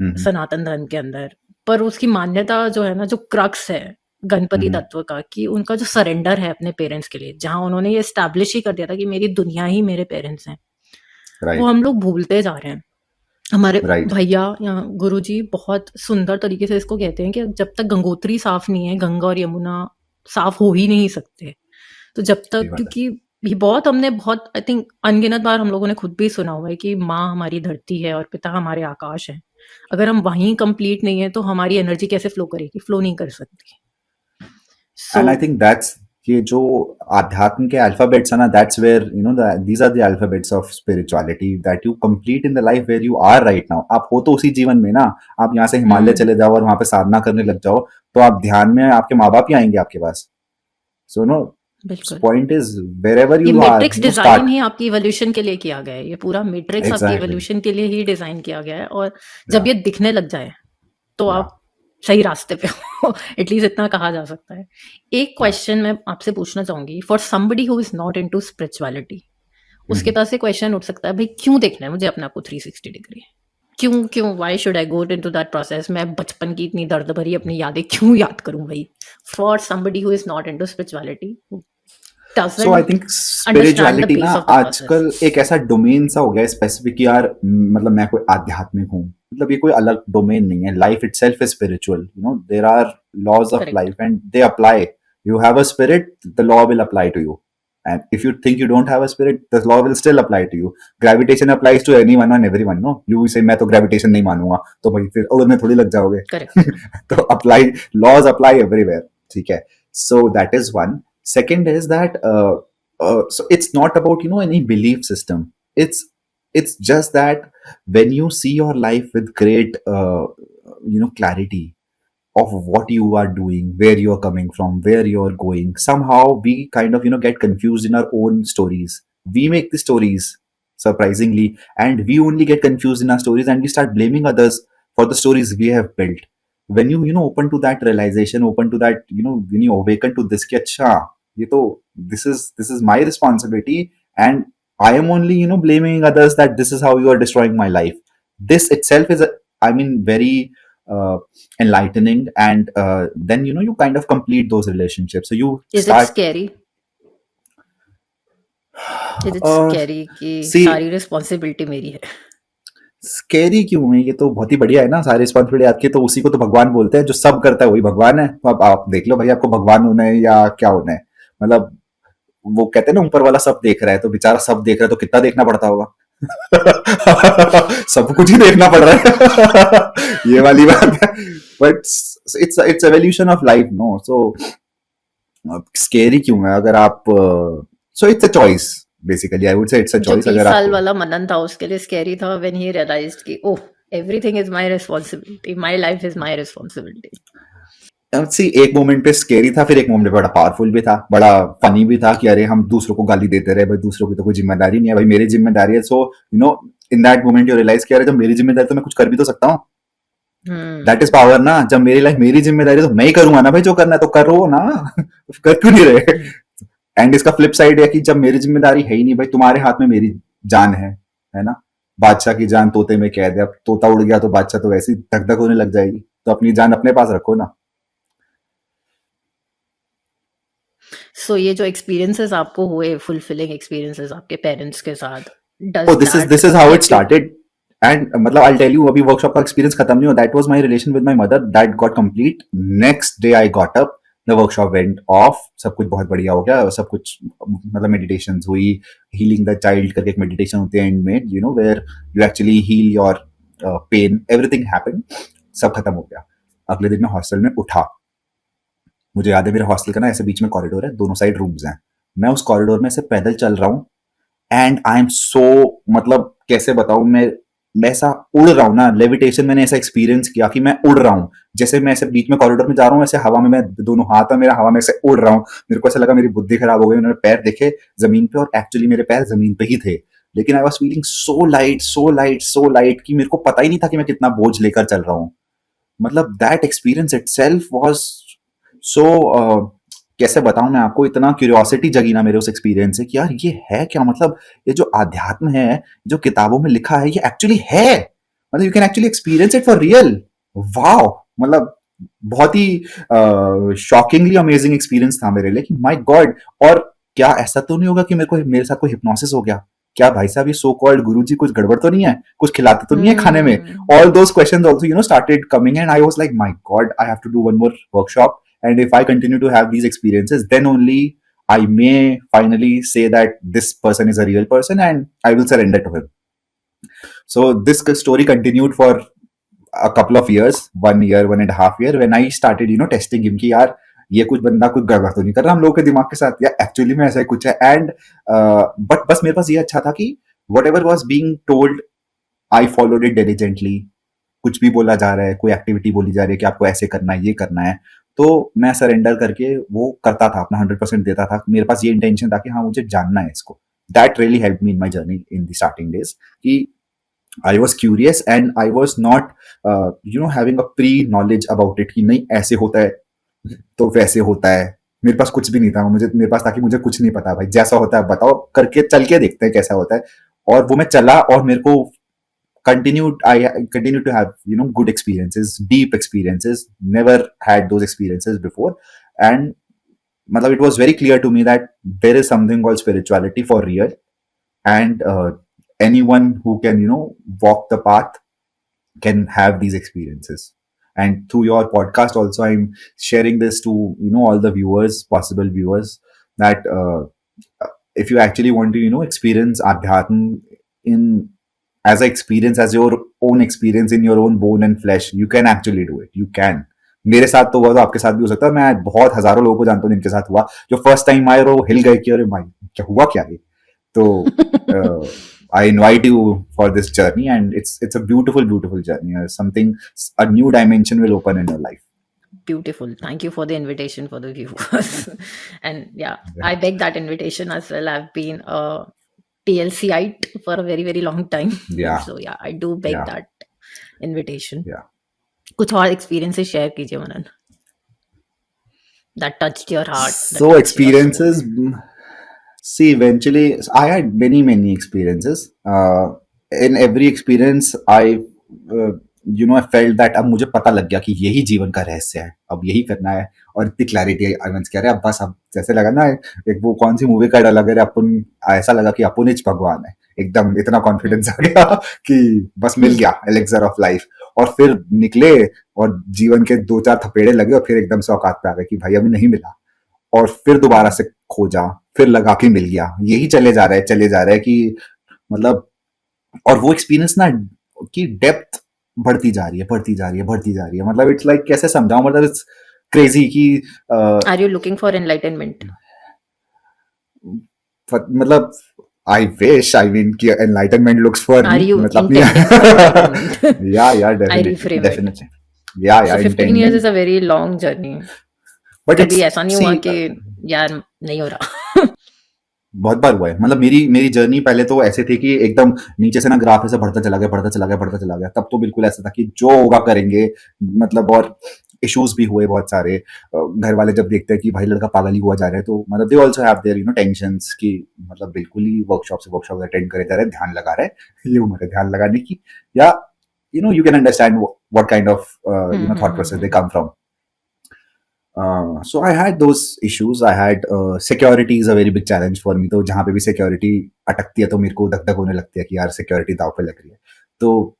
Speaker 2: हम्म,
Speaker 1: सनातन धर्म के अंदर। पर उसकी मान्यता जो है ना, जो क्रक्स है गणपति
Speaker 2: हम्म,
Speaker 1: तत्व का, कि उनका जो सरेंडर है अपने पेरेंट्स के लिए, जहां उन्होंने ये एस्टैब्लिश ही कर दिया था कि मेरी दुनिया ही मेरे पेरेंट्स हैं, वो
Speaker 2: राइट,
Speaker 1: हम लोग भूलते जा रहे हैं। हमारे
Speaker 2: राइट,
Speaker 1: भैया या गुरुजी बहुत सुंदर तरीके से इसको कहते हैं कि जब तक गंगोत्री साफ नहीं है, गंगा और यमुना साफ हो ही नहीं सकते। तो जब
Speaker 2: सही
Speaker 1: तक,
Speaker 2: बात है।
Speaker 1: क्योंकि ये बहुत हमने बहुत आई थिंक अनगिनत बार हम लोगों ने खुद भी सुना हुआ है कि माँ हमारी धरती है और पिता हमारे आकाश है। अगर हम वहीं कंप्लीट नहीं है तो हमारी एनर्जी कैसे फ्लो करेगी? फ्लो नहीं कर सकती। So
Speaker 2: and I think that's, ये जो आध्यात्म के अल्फाबेट्स है ना, that's where these are the alphabets of spirituality that you complete in the life where you are right now. आप हो तो उसी जीवन में ना, आप यहाँ से हिमालय चले जाओ और वहां पे साधना करने लग जाओ तो आप ध्यान में आपके माँ बाप ही आएंगे आपके पास। सो नो,
Speaker 1: बिल्कुल,
Speaker 2: पॉइंट इज वेर एवर
Speaker 1: ये
Speaker 2: you are,
Speaker 1: matrix design
Speaker 2: start.
Speaker 1: ही आपकी इवोल्यूशन के लिए किया गया है। ये पूरा मैट्रिक्स आपकी
Speaker 2: एग्जैक्टली,
Speaker 1: इवोल्यूशन के लिए ही डिजाइन किया गया है। और
Speaker 2: या
Speaker 1: जब ये दिखने लग जाए तो
Speaker 2: या
Speaker 1: आप सही रास्ते पे हो। एटलीस्ट इतना कहा जा सकता है। एक
Speaker 2: या
Speaker 1: क्वेश्चन मैं आपसे पूछना चाहूंगी, for somebody who is not into spirituality, उसके पास ये क्वेश्चन उठ सकता है, भाई क्यों देखना है मुझे अपने आप को 360 डिग्री? क्यों क्यों why should I go into that process? मैं बचपन की इतनी दर्द भरी अपनी यादें क्यों याद करूं भाई? For somebody who is not into spirituality,
Speaker 2: so I
Speaker 1: doesn't
Speaker 2: think
Speaker 1: understand the
Speaker 2: spirituality ना
Speaker 1: पेस ऑफ द प्रोसेस।
Speaker 2: आजकल एक ऐसा डोमेन सा हो गया स्पेसिफिक यार, मतलब मैं कोई आध्यात्मिक हूँ, मतलब ये कोई अलग डोमेन नहीं है, life itself is spiritual, there are laws of
Speaker 1: correct.
Speaker 2: Life and they apply. You have a spirit, the law will apply to you. And if you think you don't have a spirit, the law will still apply to you. Gravitation applies to anyone and everyone, no? You say मैं तो gravitation नहीं मानूंगा, तो भाई फिर उड़ने थोड़ी लग जाओगे.
Speaker 1: करेक्ट।
Speaker 2: तो apply, laws apply everywhere. ठीक है. So that is one. Second is that so it's not about any belief system. It's just that when you see your life with great clarity of what you are doing, where you are coming from, where you are going. Somehow we kind of get confused in our own stories. We make the stories surprisingly, and we only get confused in our stories, and we start blaming others for the stories we have built. When you open to that realization, open to that, when you awaken to this, कि अच्छा ये तो this is my responsibility, and I am only blaming others that this is how you are destroying my life. This itself is I mean very uh, enlightening, and then you kind of complete those relationships, so you
Speaker 1: is it
Speaker 2: start
Speaker 1: scary? Is it
Speaker 2: uh,
Speaker 1: scary कि
Speaker 2: see,
Speaker 1: सारी रिस्पॉन्सिबिलिटी मेरी है?
Speaker 2: स्केरी क्यों है, ये तो बहुत ही बढ़िया है ना, सारी रिस्पॉन्सिबिलिटी आपकी, तो उसी को तो भगवान बोलते हैं, जो सब करता है वही भगवान है. तो अब आप देख लो भाई, आपको भगवान होना है या क्या होना है. मतलब वो कहते हैं ना, ऊपर वाला सब देख रहा है, तो बेचारा सब देख रहा है तो कितना देखना पड़ता होगा. सब कुछ ही देखना पड़ रहा है. ये वाली बात है. But it's evolution of life, no? So scary क्यों है अगर आप, so it's a choice. Basically I would say it's a
Speaker 1: जो
Speaker 2: चॉइस
Speaker 1: 20
Speaker 2: अगर
Speaker 1: साल
Speaker 2: आपको.
Speaker 1: वाला मनन था उसके लिए स्कैरी था व्हेन ही रियलाइज्ड कि oh, everything is my responsibility, my life is my responsibility.
Speaker 2: See एक मोमेंट पे स्केरी था, फिर एक मोमेंट पे बड़ा पावरफुल भी था, बड़ा फनी भी था कि अरे हम दूसरों को गाली देते रहे, भाई दूसरों की तो कोई जिम्मेदारी नहीं है, भाई मेरी जिम्मेदारी है. So in that moment you realise कि अरे जब मेरी जिम्मेदारी तो मैं कुछ कर भी तो सकता हूँ. That is
Speaker 1: hmm.
Speaker 2: पावर ना. जब मेरी लाइफ मेरी जिम्मेदारी है, तो मैं ही करूंगा ना भाई, जो करना है तो करो ना. कर क्यों नहीं रहे. एंड इसका फ्लिप साइड है कि जब मेरी जिम्मेदारी है ही नहीं भाई, तुम्हारे हाथ में मेरी जान है ना. बादशाह की जान तोते में कैद है, अब तोता उड़ गया तो बादशाह तो वैसे ही धक धक होने लग जाएगी, तो अपनी जान अपने पास रखो ना.
Speaker 1: सो ये जो एक्सपीरियंसेस आपको हुए, फुलफिलिंग एक्सपीरियंसेस आपके पेरेंट्स के साथ,
Speaker 2: Oh,
Speaker 1: does that
Speaker 2: this is how it
Speaker 1: help you?
Speaker 2: started. And मतलब I'll tell you, अभी वर्कशॉप का एक्सपीरियंस खत्म नहीं हुआ. That was my relation with my mother. That got complete. Next day I got up. The workshop went off. सब कुछ बहुत बढ़िया हो गया. सब कुछ मतलब meditations हुई. Healing the child करके एक meditation होती है end में, where you actually heal your pain. Everything happened. सब खत्म हो गया. अगले दिन मैं हॉस्टल में उठा. मुझे याद है मेरे हॉस्टल का ना ऐसे बीच में कॉरिडोर है, दोनों साइड रूम्स हैं. मैं उस कॉरिडोर में से पैदल चल रहा हूँ. एंड आई एम सो, मतलब कैसे बताऊं, मैं ऐसा उड़ रहा हूँ ना. लेविटेशन मैंने ऐसा एक्सपीरियंस किया कि मैं उड़ रहा हूँ. जैसे मैं ऐसे बीच में कॉरिडोर में जा रहा हूँ, ऐसे हवा में मैं, दोनों हाथ है मेरा हवा में ऐसे उड़ रहा हूँ. मेरे को ऐसा लगा मेरी बुद्धि खराब हो गई. मैंने पैर देखे जमीन पे, और एक्चुअली मेरे पैर जमीन पे ही थे. लेकिन I was feeling so light, so light, so light कि मेरे को पता ही नहीं था कि मैं कितना बोझ लेकर चल रहा हूँ. मतलब that experience itself was so, कैसे बताऊं मैं आपको, इतना क्यूरियोसिटी जगी ना मेरे उस एक्सपीरियंस से कि यार ये है क्या. मतलब ये जो आध्यात्म है, जो किताबों में लिखा है, ये एक्चुअली है. मतलब you can actually experience it for real. Wow. मतलब बहुत ही शॉकिंगली अमेजिंग एक्सपीरियंस था मेरे लिए कि माय गॉड. और क्या ऐसा तो नहीं होगा कि मेरे साथ कोई हिप्नोसिस हो गया? क्या भाई साहब ये सो कॉल्ड गुरुजी कुछ गड़बड़ तो नहीं है, कुछ खिलाते तो नहीं है खाने में?
Speaker 1: हम्म।
Speaker 2: All those questions also started coming, and I was like, my god, I have to do one more workshop, and if I continue to have these experiences, then only I may finally say that this person is a real person and I will surrender to him. So this story continued for a couple of years, 1 year, 1.5 year, when I started testing him कि यार ये कुछ बंदा कुछ गड़बड़ तो नहीं कर रहा हम लोगों के दिमाग के साथ, या एक्चुअली में ऐसा ही कुछ है. एंड बट बस मेरे पास ये अच्छा था कि what ever was being told, I followed it diligently. कुछ भी बोला जा रहा है, कोई एक्टिविटी बोली जा रही है कि आपको ऐसे करना है, ये करना है, तो मैं सरेंडर करके वो करता था, अपना 100% देता था. मेरे पास ये इंटेंशन था कि हाँ मुझे जानना है इसको. That really help me in my journey in the starting days कि I was curious and I was not having a pre knowledge about it कि नहीं ऐसे होता है तो वैसे होता है. मेरे पास कुछ भी नहीं था. मेरे पास था कि मुझे कुछ नहीं पता भाई, जैसा होता है बताओ, करके चल के देखते हैं कैसा होता है. और वो मैं चला, और मेरे को continued to have good experiences, deep experiences. Never had those experiences before, and it was very clear to me that there is something called spirituality for real, and anyone who can walk the path can have these experiences. And through your podcast also, I'm sharing this to all the viewers, possible viewers, that if you actually want to experience adhyatm in as an experience, as your own experience in your own bone and flesh, you can actually do it. You can. मेरे साथ तो हुआ, तो आपके साथ भी हो सकता है. मैं बहुत हजारों लोगों को जानता हूँ जिनके साथ हुआ, जो फर्स्ट टाइम आए और वो हिल गए कि अरे भाई क्या हुआ, क्या है. तो I invite you for this journey, and it's a beautiful, beautiful journey. A new dimension will open in your life.
Speaker 1: Beautiful. Thank you for the invitation for the viewers. And yeah, I beg that invitation as well. I've been a TLCite for a very, very long time.
Speaker 2: Yeah.
Speaker 1: So yeah, I do beg
Speaker 2: Yeah.
Speaker 1: that invitation.
Speaker 2: Yeah.
Speaker 1: कुछ और experiences share कीजिए मनन. That touched your heart. that
Speaker 2: So
Speaker 1: touched your
Speaker 2: experiences.
Speaker 1: soul.
Speaker 2: See, eventually, I had many experiences. In every experience, I felt that अब मुझे पता लग गया कि यही जीवन का रहस्य है, अब यही करना है, और इतनी क्लैरिटी आई मीन कह रहे अब बस, अब जैसे लगा ना, एक वो कौन सी मूवी का डायलॉग है, अपन ऐसा लगा कि अपन ही भगवान है, एकदम इतना कॉन्फिडेंस आ गया कि बस मिल गया एलेक्सर ऑफ लाइफ. और फिर निकले और जीवन के 2-4 थपेड़े लगे और फिर एकदम से औकात पे आ गए कि भाई अभी नहीं मिला, और फिर दोबारा से खोजा, फिर लगा कि मिल गया. यही चले जा रहे हैं कि मतलब, और वो एक्सपीरियंस ना की डेप्थ बढ़ती जा रही है. मतलब इट्स लाइक, कैसे समझाऊं, मतलब इट्स क्रेजी कि
Speaker 1: Are you looking for enlightenment?
Speaker 2: मतलब I wish, I mean, कि enlightenment looks for
Speaker 1: Are
Speaker 2: me,
Speaker 1: you
Speaker 2: मतलब
Speaker 1: intending for enlightenment?
Speaker 2: yeah,
Speaker 1: I reframe it.
Speaker 2: definitely. Yeah,
Speaker 1: So 15
Speaker 2: intending.
Speaker 1: years is a very long journey.
Speaker 2: But
Speaker 1: कभी
Speaker 2: it's,
Speaker 1: ऐसा नहीं हुआ
Speaker 2: see,
Speaker 1: कि यार नहीं हो रहा.
Speaker 2: बहुत बार हुआ है. मतलब मेरी जर्नी पहले तो ऐसे थी कि एकदम नीचे से ना ग्राफ ऐसे बढ़ता चला गया. तब तो बिल्कुल ऐसा था कि जो होगा करेंगे, मतलब, और इश्यूज भी हुए बहुत सारे. घर वाले जब देखते हैं कि भाई लड़का पागल ही हुआ जा रहा है, तो मतलब they also have their tensions कि मतलब बिल्कुल ही वर्कशॉप अटेंड करे जा रहे हैं, ध्यान लगा रहे हैं. ये उम्र है ध्यान लगाने की, या you can understand what kind of thought process they come from. So I had those issues. I had security is a very big challenge for me. तो जहाँ पे भी security अटकती है तो मेरे को दग होने लगती है कि यार security दाव पे लग रही है. तो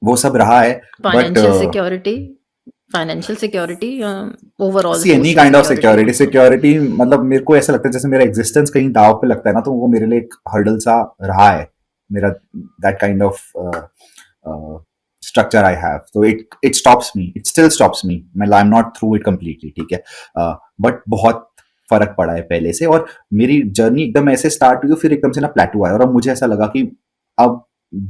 Speaker 2: वो सब रहा है.
Speaker 1: Financial security, overall.
Speaker 2: See, any kind of security मतलब मेरे को ऐसा लगता है जैसे मेरा existence कहीं दाव पे लगता है ना, तो वो मेरे लिए एक hurdle सा रहा है मेरा, that kind of structure I have. So it stops me. It still stops me. I'm not through it completely, ठीक है. But बहुत फर्क पड़ा है पहले से, और मेरी जर्नी एकदम ऐसे स्टार्ट हुई, फिर एकदम से ना प्लेटू आया, और अब मुझे ऐसा लगा कि अब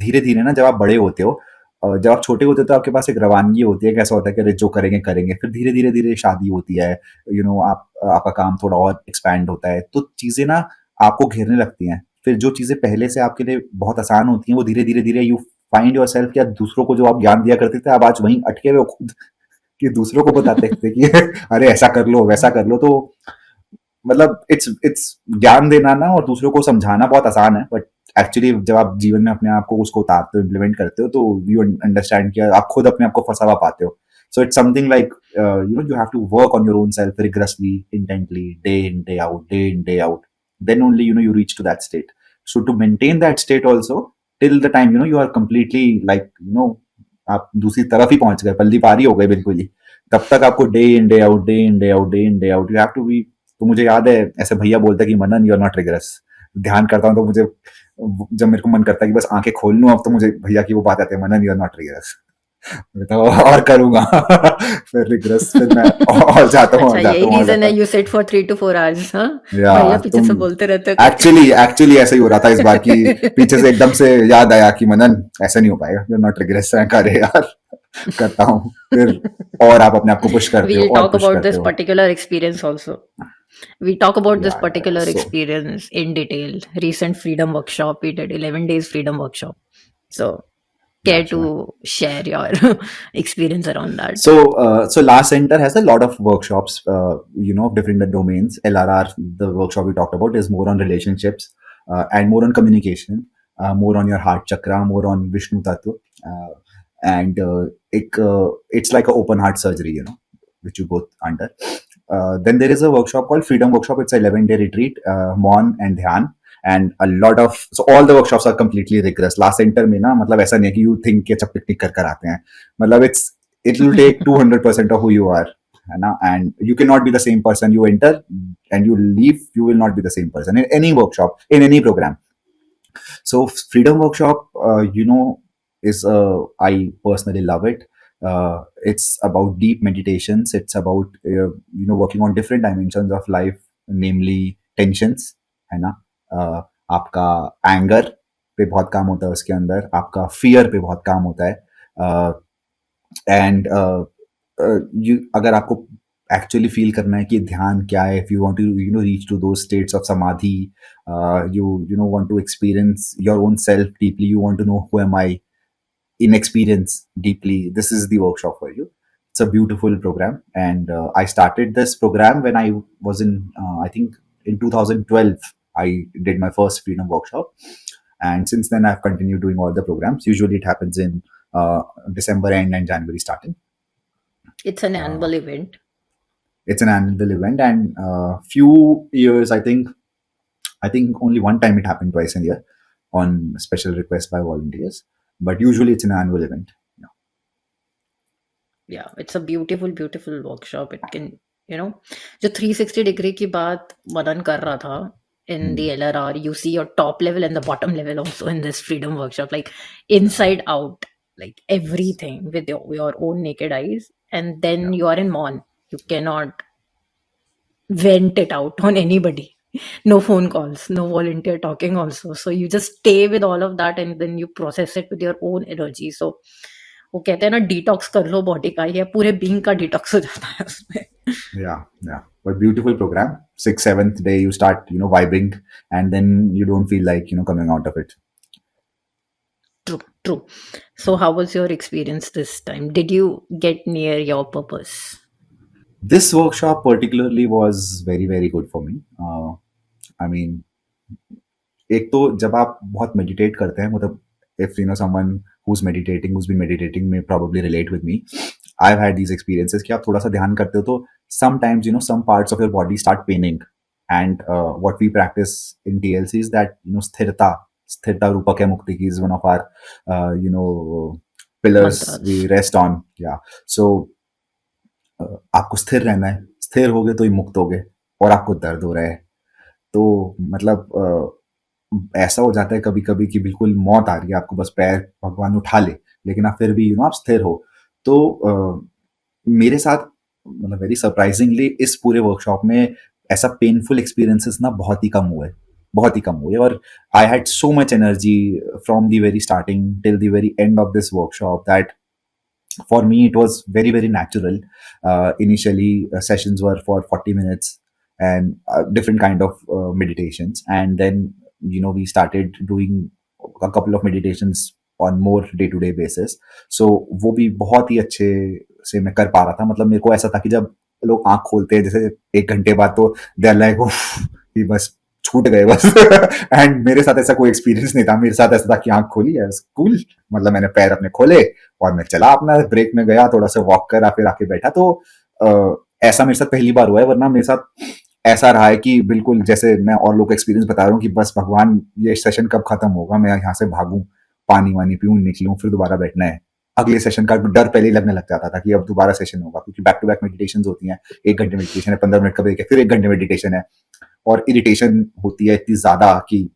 Speaker 2: धीरे धीरे ना, जब आप बड़े होते हो, जब आप छोटे होते हो तो आपके पास एक रवानगी होती है, कैसा होता है कि जो करेंगे, फिर धीरे धीरे शादी होती है, आपका काम थोड़ा और एक्सपैंड होता है, तो चीजें ना आपको घेरने लगती हैं. फिर जो चीजें पहले से आपके लिए बहुत आसान होती हैं, वो धीरे धीरे यू फाइंड योर सेल्फ, या दूसरों को जो आप ज्ञान दिया करते थे, आप आज वहीं अटके हुए खुद कि दूसरों को बताते थे कि अरे ऐसा कर लो, वैसा कर लो. तो मतलब इट्स ज्ञान देना ना और दूसरों को समझाना बहुत आसान है, बट एक्चुअली जब आप जीवन में अपने आप को उसको उतारते हो, इम्प्लीमेंट करते हो, तो यू अंडरस्टैंड कि आप खुद अपने आप को फंसा पाते हो. So it's something like you have to work on your own self rigorously, intently, day in day out. Then only you reach to that state. So to maintain that state also, till the time you are completely like आप दूसरी तरफ ही पहुंच गए, पल्ली पारी हो गए बिल्कुल ही, तब तक आपको day in day out you have to be. तो मुझे याद है ऐसे भैया बोलते कि मनन यू आर नॉट रिगरस. ध्यान करता हूँ तो मुझे, जब मेरे को मन करता है कि बस आंखें खोल लूं, अब तो मुझे भैया की वो बात आती है, मनन यू आर नॉट रिगरस. और करूंगा फिर रिग्रेस, फिर मैं और जाता हूँ.
Speaker 1: यही रीजन है you set for 3 to 4 hours.
Speaker 2: भैया
Speaker 1: पीछे से बोलते रहते हैं.
Speaker 2: एक्चुअली ऐसा ही हो रहा था इस बार की, पीछे से एकदम से याद आया कि मनन ऐसा नहीं हो पाएगा, यू आर नॉट रिग्रेस. करे यार, करता हूँ फिर, और आप अपने आप को पुश करते हो.
Speaker 1: We'll talk about this particular experience also. We talk about this particular experience in detail. Recent freedom workshop we did, 11 days freedom workshop. So care to share your experience around that?
Speaker 2: So Last Center has a lot of workshops, of different domains. LRR, the workshop we talked about, is more on relationships and more on communication. more on your heart chakra, more on Vishnu Tattva. And it's like an open heart surgery, which you go under. Then there is a workshop called Freedom Workshop. It's a 11-day retreat, Mon and Dhyan. And a lot of, so all the workshops are completely rigorous. Last center में ना मतलब ऐसा नहीं है कि you think कि अच्छा पिकनिक कर कर आते हैं. मतलब it will take 200% of who you are, है ना? And you cannot be the same person. You enter and you leave, you will not be the same person in any workshop, in any program. So Freedom Workshop, is I personally love it. It's about deep meditations. It's about working on different dimensions of life, namely tensions, है ना? आपका एंगर पे बहुत काम होता है उसके अंदर, आपका फियर पे बहुत काम होता है. एंड अगर आपको एक्चुअली फील करना है कि ध्यान क्या है, if you want to reach to those states of samadhi, you want to experience your own self deeply, you want to know who am I in experience deeply, this is the workshop for you. It's a beautiful program, and I started this program when I was in I think in 2012 I did my first Freedom Workshop, and since then I've continued doing all the programs. Usually it happens in December end and January starting.
Speaker 1: It's an annual event.
Speaker 2: It's an annual event, and few years I think only one time it happened twice a year on special request by volunteers, but usually it's an annual event.
Speaker 1: Yeah, it's a beautiful workshop. It can, जो 360 degree की बात मदन कर रहा था in the LRR, you see your top level and the bottom level also in this Freedom Workshop, like inside out, like everything with your own naked eyes. And then you are in Mon. You cannot vent it out on anybody. No phone calls, no volunteer talking also. So you just stay with all of that and then you process it with your own energy. So वो कहते हैं ना डिटॉक्स कर लो बॉडी का, ये पूरे बीइंग का डिटॉक्स हो जाता है उसमें.
Speaker 2: Yeah, but beautiful program. 6th 7th day you start vibing, and then you don't feel like coming out of it.
Speaker 1: True. So how was your experience this time? Did you get near your purpose?
Speaker 2: This workshop particularly was very very good for me. I mean, एक तो जब आप बहुत मेडिटेट करते हैं, मतलब if someone who's meditating, who's been meditating may probably relate with me. I've had these experiences कि आप थोड़ा सा ध्यान करते हो तो sometimes some parts of your body start paining, and what we practice in TLC is that sthirta rupakya mukti is one of our pillars
Speaker 1: Mantras.
Speaker 2: we rest on. Yeah, so आपको स्थिर रहना है, स्थिर होगे तो ही मुक्त होगे, और आपको दर्द हो रहा है तो मतलब ऐसा हो जाता है कभी कभी कि बिल्कुल मौत आ रही है आपको, बस पैर भगवान उठा ले, लेकिन आप फिर भी आप स्थिर हो. तो मेरे साथ मतलब वेरी सरप्राइजिंगली इस पूरे वर्कशॉप में ऐसा पेनफुल एक्सपीरियंसेस ना बहुत ही कम हुए, बहुत ही कम हुए. और I had so much energy from the very starting till the very end of this workshop that for me it was very very natural. Initially sessions were for 40 minutes and different kind of meditations, and then we started doing a couple of meditations on more day to day basis. So वो भी बहुत ही अच्छे से मैं कर पा रहा था. मतलब मेरे को ऐसा था कि जब लोग आंख खोलते हैं जैसे 1 घंटे बाद, तो दे आर लाइक कि बस छूट गए बस. एंड मेरे साथ ऐसा कोई एक्सपीरियंस नहीं था. मेरे साथ ऐसा था कि आंख खोली है कूल, मतलब मैंने पैर अपने खोले और मैं चला अपना ब्रेक में गया, थोड़ा सा वॉक करा, फिर आके बैठा. तो ऐसा मेरे साथ पहली बार हुआ है, वरना मेरे साथ ऐसा रहा है कि बिल्कुल जैसे मैं और लोग का एक्सपीरियंस बता रहा हूँ कि बस भगवान ये सेशन कब खत्म होगा, मैं यहाँ से भागूं, पानी वानी पीऊं, निकलूं, फिर दोबारा बैठना है. अगले सेशन का डर पहले ही लगने लग जाता था कि अब दोबारा सेशन होगा, क्योंकि बैक टू बैक मेडिटेशन होती हैं. 1 घंटे मेडिटेशन है, 15 मिनट का ब्रेक है, फिर 1 घंटे मेडिटेशन है, और इरिटेशन होती है इतनी ज्यादा कि.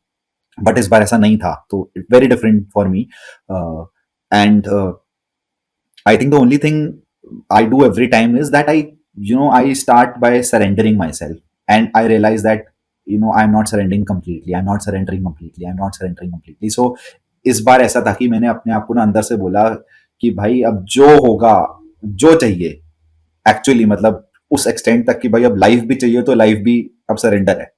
Speaker 2: बट इस बार ऐसा नहीं था, तो very different for me. And I think the only thing I do every time is that I start by surrendering myself, and I realize that I'm not surrendering completely. I'm not surrendering completely. I'm not surrendering completely. So इस बार ऐसा था कि मैंने अपने आप को ना अंदर से बोला कि भाई अब जो होगा, जो चाहिए, एक्चुअली मतलब उस एक्सटेंट तक कि भाई अब लाइफ भी चाहिए तो लाइफ भी अब सरेंडर है.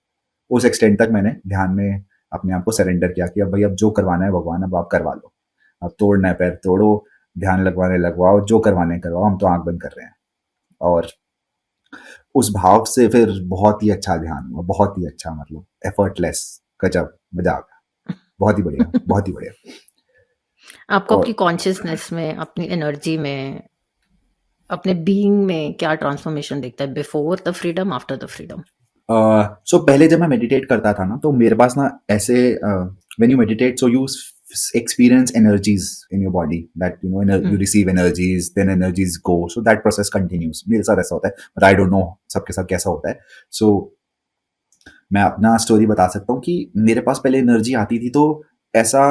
Speaker 2: उस एक्सटेंट तक मैंने ध्यान में अपने आप को सरेंडर किया कि अब भाई अब जो करवाना है भगवान अब आप करवा लो. अब तोड़ना है पैर तोड़ो, ध्यान लगवाने लगवाओ, जो करवाने करवाओ, हम तो आंख बंद कर रहे हैं. और उस भाव से फिर बहुत ही अच्छा ध्यान हुआ, बहुत ही अच्छा, मतलब एफर्टलेस, गजब, मजा आ गया. बहुत ही बढ़िया, बहुत ही बढ़िया।
Speaker 1: आपको अपनी
Speaker 2: और
Speaker 1: कॉन्शियसनेस में, अपनी एनर्जी में, अपने बीइंग में क्या ट्रांसफॉर्मेशन दिखता है before the freedom, after the freedom?
Speaker 2: So पहले जब मैं मेडिटेट करता था ना, तो मेरे पास ना ऐसे, when you meditate, so you experience energies in your body, that you
Speaker 1: hmm,
Speaker 2: receive energies, then energies go, so that process continues. मेरे साथ ऐसा होता है, but I don't know सबके साथ कैसा होता है. So मैं अपना स्टोरी बता सकता हूँ कि मेरे पास पहले एनर्जी आती थी, तो ऐसा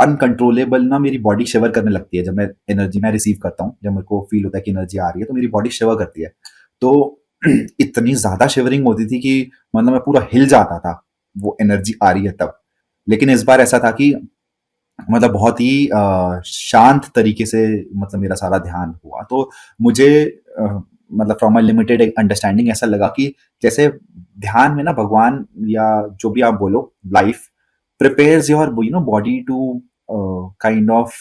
Speaker 2: अनकंट्रोलेबल ना मेरी बॉडी शिवर करने लगती है जब मैं एनर्जी मैं रिसीव करता हूँ। जब मेरे को फील होता है कि एनर्जी आ रही है, तो मेरी बॉडी शिवर करती है। तो इतनी ज़्यादा शिवरिंग होती थी कि मतलब मैं पूरा हिल जाता था, वो एनर्जी आ रही है तब। लेकिन इस बार ऐसा था कि मतलब बहुत ही शांत तरीके से मतलब मेरा सारा ध्यान हुआ। तो मुझे अ, मतलब फ्रॉम अ लिमिटेड अंडरस्टैंडिंग ऐसा लगा कि जैसे ध्यान में ना भगवान या जो भी आप बोलो, life prepares your body to kind of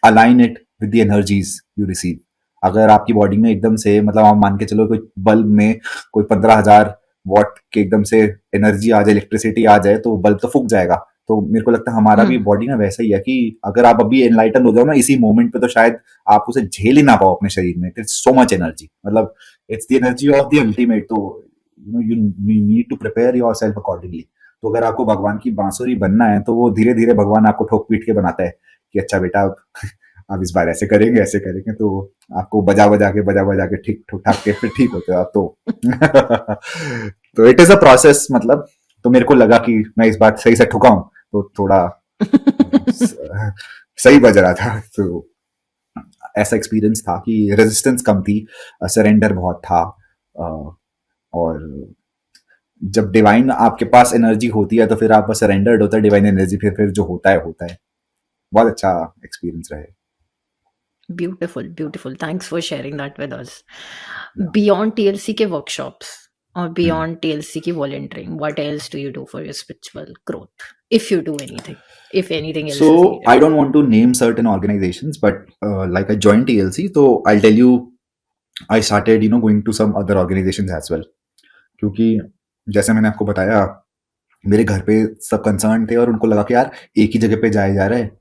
Speaker 2: align it with the energies you receive. अगर आपकी बॉडी में एकदम से मतलब आप मान के चलो कोई बल्ब में कोई 15,000 वॉट के एकदम से एनर्जी आ जाए, इलेक्ट्रिसिटी आ जाए, तो बल्ब तो फूक जाएगा। तो मेरे को लगता है हमारा
Speaker 1: हुँ,
Speaker 2: भी बॉडी ना वैसा ही है कि अगर आप अभी एनलाइटन हो जाओ ना इसी मोमेंट पे, तो शायद आप उसे झेल ही ना पाओ अपने शरीर में। इट्स सो मच एनर्जी, मतलब it's the energy of the ultimate. तो you need to prepare your self accordingly. तो अगर आपको भगवान की बांसुरी बनना है, तो वो धीरे धीरे भगवान आपको ठोक पीट के बनाता है कि अच्छा बेटा, अब इस बार ऐसे करेंगे, ऐसे करेंगे। तो आपको बजा बजा के ठीक ठुक ठाक के फिर ठीक होते हो आप तो। तो इट इज अ प्रोसेस मतलब। तो मेरे को लगा कि मैं इस बार सही से ठुका हूं, तो थोड़ा सही बज रहा था। तो ऐसा एक्सपीरियंस था कि रेजिस्टेंस कम थी, सरेंडर बहुत था। और जब डिवाइन आपके पास एनर्जी होती है, तो फिर आप सरेंडर्ड होता है डिवाइन एनर्जी, फिर जो होता है होता है। बहुत अच्छा एक्सपीरियंस रहे।
Speaker 1: Beautiful, beautiful. Thanks for sharing that with us.
Speaker 2: या
Speaker 1: बियॉन्ड टीएलसी के वर्कशॉप्स और
Speaker 2: हम्म।
Speaker 1: बियॉन्ड टीएलसी की volunteering, what else do you do for your spiritual growth? If you do anything, if anything else is
Speaker 2: So
Speaker 1: needed.
Speaker 2: I don't want to name certain organizations, but like I joined TLC, so I'll tell you, I started going to some other organizations as well. क्योंकि जैसे मैंने आपको बताया, मेरे घर पे सब कंसर्न थे और उनको लगा कि यार एक ही जगह पे जाया जा रहा है,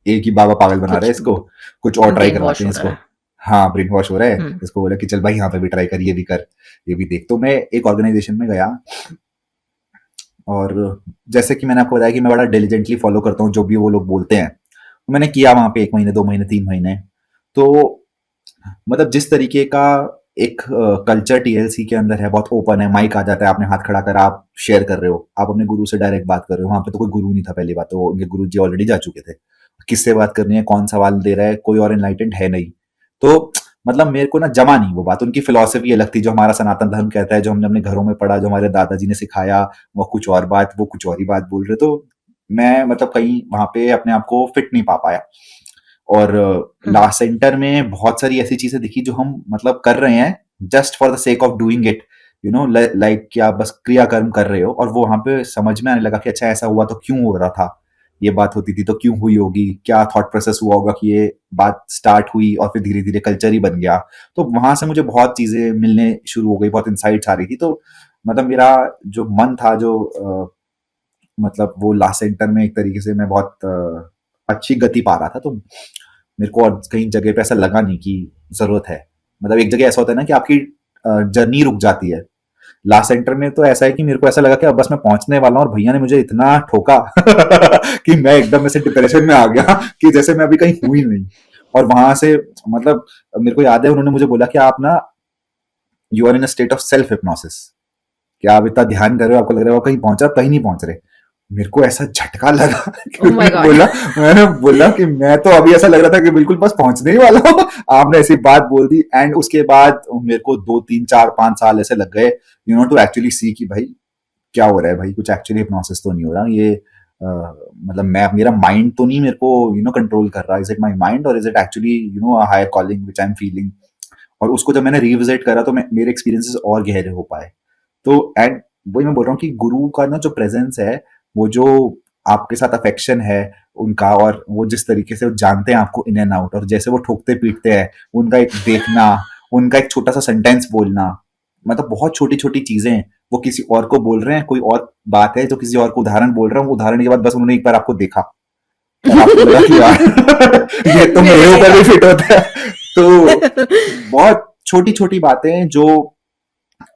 Speaker 2: एक ही बाबा पागल बना रहा है
Speaker 1: कुछ
Speaker 2: इसको, कुछ और ट्राई
Speaker 1: ब्रेन
Speaker 2: करवाते
Speaker 1: वॉश
Speaker 2: हैं
Speaker 1: हो रहा
Speaker 2: इसको।
Speaker 1: है।
Speaker 2: हाँ, ब्रेन वॉश हो रहा है।
Speaker 1: हुँ,
Speaker 2: इसको बोला कि चल भाई यहाँ पे भी ट्राई कर, ये भी कर, ये भी देख। तो मैं एक ऑर्गेनाइजेशन में गया, और जैसे कि मैंने आपको बताया कि मैं बड़ा डिलिजेंटली फॉलो करता हूँ जो भी वो लोग बोलते हैं। तो मैंने किया वहाँ पे 1 महीने, 2 महीने, 3 महीने। तो मतलब जिस तरीके का एक कल्चर टीएलसी के अंदर है, बहुत ओपन है, माइक आ जाता है, आपने हाथ खड़ा करा, आप शेयर कर रहे हो, आप अपने गुरु से डायरेक्ट बात कर रहे हो। वहाँ पे तो कोई गुरु नहीं था, पहली बात तो उनके गुरु जी ऑलरेडी जा चुके थे। किससे बात करनी है, कौन सवाल दे रहा है, कोई और एनलाइटेंड है नहीं। तो मतलब मेरे को ना जमा नहीं वो बात। उनकी फिलॉसफी अलग थी, जो हमारा सनातन धर्म कहता है, जो हमने अपने घरों में पढ़ा, जो हमारे दादाजी ने सिखाया, वो कुछ और बात, वो कुछ और ही बात बोल रहे। तो मैं मतलब कहीं वहाँ पे अपने आप को फिट नहीं पा पाया। और
Speaker 1: हुँ,
Speaker 2: लास्ट सेंटर में बहुत सारी ऐसी चीजें दिखी जो हम मतलब कर रहे हैं just for the sake of doing it, like कि आप बस क्रियाकर्म कर रहे हो। और वो वहां पे समझ में आने लगा कि अच्छा ऐसा हुआ तो क्यों हो रहा था, ये बात होती थी तो क्यों हुई होगी, क्या थॉट प्रोसेस हुआ होगा कि ये बात स्टार्ट हुई और फिर धीरे धीरे कल्चर ही बन गया। तो वहां से मुझे बहुत चीजें मिलने शुरू हो गई, बहुत इंसाइट्स आ रही थी। तो मतलब मेरा जो मन था, जो मतलब वो लास्ट सेंटर में एक तरीके से मैं बहुत अच्छी गति पा रहा था। तो मेरे को और कहीं जगह पे ऐसा लगा नहीं कि जरूरत है। मतलब एक जगह ऐसा होता है ना कि आपकी जर्नी रुक जाती है। लास्ट सेंटर में तो ऐसा है कि मेरे को ऐसा लगा कि अब बस मैं पहुंचने वाला हूँ, और भैया ने मुझे इतना ठोका कि मैं एकदम ऐसे डिप्रेशन में आ गया कि जैसे मैं अभी कहीं हूं ही नहीं। और वहां से मतलब मेरे को याद है उन्होंने मुझे बोला कि आप ना, you are in a state of self hypnosis, कि आप इतना ध्यान कर रहे हो, आपको लग रहा है वो कहीं पहुंच रहा, आप कहीं नहीं पहुंच रहे। मेरे को ऐसा झटका लगा कि
Speaker 1: ओह माय गॉड!
Speaker 2: मैंने बोला कि मैं तो अभी ऐसा लग रहा था कि बिल्कुल बस पहुंचने ही वाला हूँ। आपने ऐसी बात बोल दी। एंड उसके बाद मेरे को 2 3 4 5 साल ऐसे लग गए टू एक्चुअली सी कि भाई क्या हो रहा है, भाई कुछ एक्चुअली हिप्नोसिस तो नहीं हो रहा ये। मतलब मैं, मेरा माइंड तो नहीं मेरे को कंट्रोल कर रहा। इज इट माई माइंड और is it actually a higher calling which I am feeling. और उसको जब मैंने रिविजिट करा, तो मेरे एक्सपीरियंसेस और गहरे हो पाए। तो एंड वही मैं बोल रहा हूँ कि गुरु का ना जो प्रेजेंस है, वो जो आपके साथ अफेक्शन है उनका, और वो जिस तरीके से वो जानते हैं आपको इन एंड आउट, और जैसे वो ठोकते पीटते हैं, उनका एक देखना, उनका एक छोटा सा सेंटेंस बोलना, मतलब बहुत छोटी छोटी चीजें वो किसी और को बोल रहे हैं, कोई और बात है जो किसी और को उदाहरण बोल रहे हैं, वो उदाहरण के बाद बस उन्होंने एक बार आपको देखा और आपको लगा कि यार ये तो
Speaker 1: मेरे
Speaker 2: मेरे
Speaker 1: पे
Speaker 2: ऊपर भी
Speaker 1: काम
Speaker 2: फिट होता है। तो
Speaker 1: है।
Speaker 2: बहुत छोटी छोटी बातें हैं जो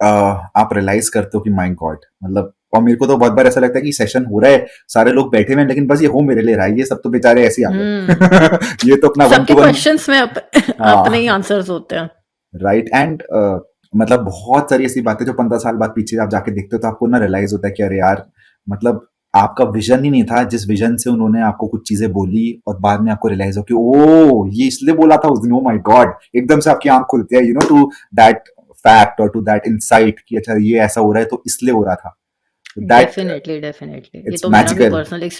Speaker 2: आप रियलाइज करते हो कि माय गॉड, मतलब और मेरे को तो बहुत बार ऐसा लगता है कि सेशन हो रहा है, सारे लोग बैठे हुए हैं, लेकिन बस ये हो मेरे लिए रहा है, ये सब तो बेचारे ऐसे ही आ
Speaker 1: हम्म
Speaker 2: गए। ये तो अपना वन
Speaker 1: सबके
Speaker 2: टू वन।
Speaker 1: क्वेश्चंस में अपने ही
Speaker 2: हाँ,
Speaker 1: आंसर्स होते हैं।
Speaker 2: राइट। एंड मतलब बहुत सारी ऐसी बातें जो 15 साल बाद पीछे आप जाके देखते हो तो आपको ना रियलाइज होता है कि अरे यार, मतलब आपका विजन ही नहीं था जिस विजन से उन्होंने आपको कुछ चीजें बोली, और बाद में आपको रियलाइज हो कि ओ ये इसलिए बोला था उस दिन, ओ माय गॉड, एकदम से आपकी आंख खुलती है, टू दैट फैक्ट और टू दैट इंसाइट कि अच्छा ये ऐसा हो रहा है तो इसलिए हो रहा था। दैट
Speaker 1: डेफिनेटली डेफिनेटली, ये
Speaker 2: इट्स
Speaker 1: तो मेरा भी
Speaker 2: मैजिकल।
Speaker 1: पर्सनल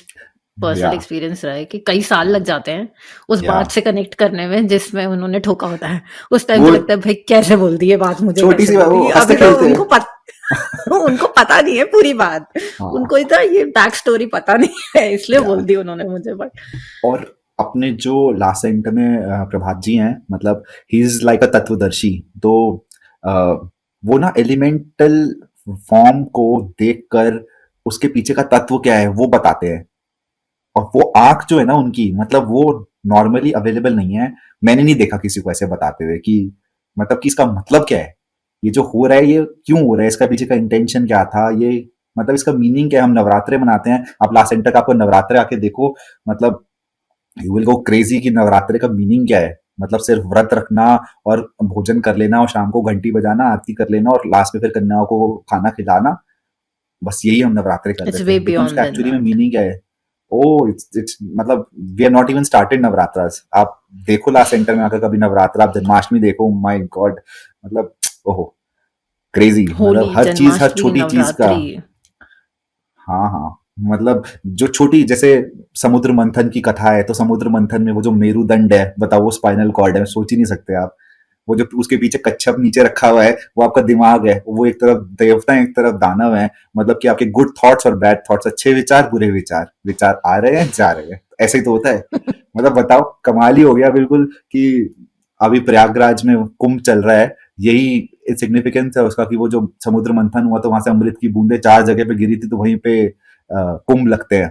Speaker 2: या
Speaker 1: एक्सपीरियंस रहा है कि कई साल लग जाते हैं उस
Speaker 2: या
Speaker 1: बात से कनेक्ट करने में जिसमें उन्होंने ठोका होता है। उस टाइम
Speaker 2: वो
Speaker 1: तो लगता है भाई कैसे बोल दी ये बात, मुझे
Speaker 2: छोटी
Speaker 1: कैसे
Speaker 2: सी
Speaker 1: बोल
Speaker 2: वो
Speaker 1: दी,
Speaker 2: हंसते
Speaker 1: अभी तो
Speaker 2: खेलते
Speaker 1: उनको उनको पता नहीं है पूरी बात,
Speaker 2: हाँ।
Speaker 1: उनको इतना ये बैक स्टोरी पता नहीं है, इसलिए
Speaker 2: या
Speaker 1: बोल दी उन्होंने मुझे। बट
Speaker 2: और अपने जो लास्ट सेंटर में प्रभात जी हैं, मतलब ही इज लाइक अ तत्वदर्शी। तो अ, वो ना एलिमेंटल फॉर्म को देखकर उसके पीछे का तत्व क्या है वो बताते हैं। और वो आंख जो है ना उनकी, मतलब वो नॉर्मली अवेलेबल नहीं है। मैंने नहीं देखा किसी को ऐसे बताते हुए कि मतलब कि इसका मतलब क्या है, ये जो हो रहा है ये क्यों हो रहा है, इसका पीछे का इंटेंशन क्या था, ये मतलब इसका मीनिंग क्या है। हम नवरात्रे मनाते हैं, आप लास्ट सेंटर का आपको नवरात्रे आके देखो, मतलब यू विल गो क्रेजी कि नवरात्रे का मीनिंग क्या है। मतलब सिर्फ व्रत रखना और भोजन कर लेना और शाम को घंटी बजाना, आरती कर लेना और लास्ट में फिर कन्याओं को खाना खिलाना, बस यही हम नवरात्रे कर
Speaker 1: इट्स
Speaker 2: देते
Speaker 1: वे
Speaker 2: हैं, लेकिन उसका
Speaker 1: बियॉन्ड देन
Speaker 2: एक्चुअली में
Speaker 1: दैट।
Speaker 2: मीनिंग क्या है। ओ इट्स मतलब we are not even started Navratras. आप देखो लास्ट सेंटर में आकर कभी नवरात्रा, आप जन्माष्टमी देखो, माय गॉड, मतलब ओहो क्रेजी, मतलब
Speaker 1: होली,
Speaker 2: हर चीज, हर
Speaker 1: जन्माष्टमी,
Speaker 2: छोटी चीज का।
Speaker 1: नवरात्रि।
Speaker 2: हाँ हाँ, मतलब जो छोटी, जैसे समुद्र मंथन की कथा है, तो समुद्र मंथन में वो जो मेरुदंड है, बताओ वो स्पाइनल कॉर्ड है, सोच ही नहीं सकते आप। वो जो उसके पीछे कच्छप नीचे रखा हुआ है वो आपका दिमाग है, वो एक तरफ देवता है एक तरफ दानव है। मतलब कि आपके गुड थॉट्स और बैड थॉट्स, अच्छे विचार बुरे विचार, विचार आ रहे हैं जा रहे हैं, ऐसे ही तो होता है। मतलब बताओ, कमाल ही हो गया बिल्कुल कि अभी प्रयागराज में कुंभ चल रहा है, यही सिग्निफिकेंस है उसका कि वो जो समुद्र मंथन हुआ तो वहां से अमृत की बूंदें 4 जगह पे गिरी थी, तो वहीं पे कुंभ लगते हैं।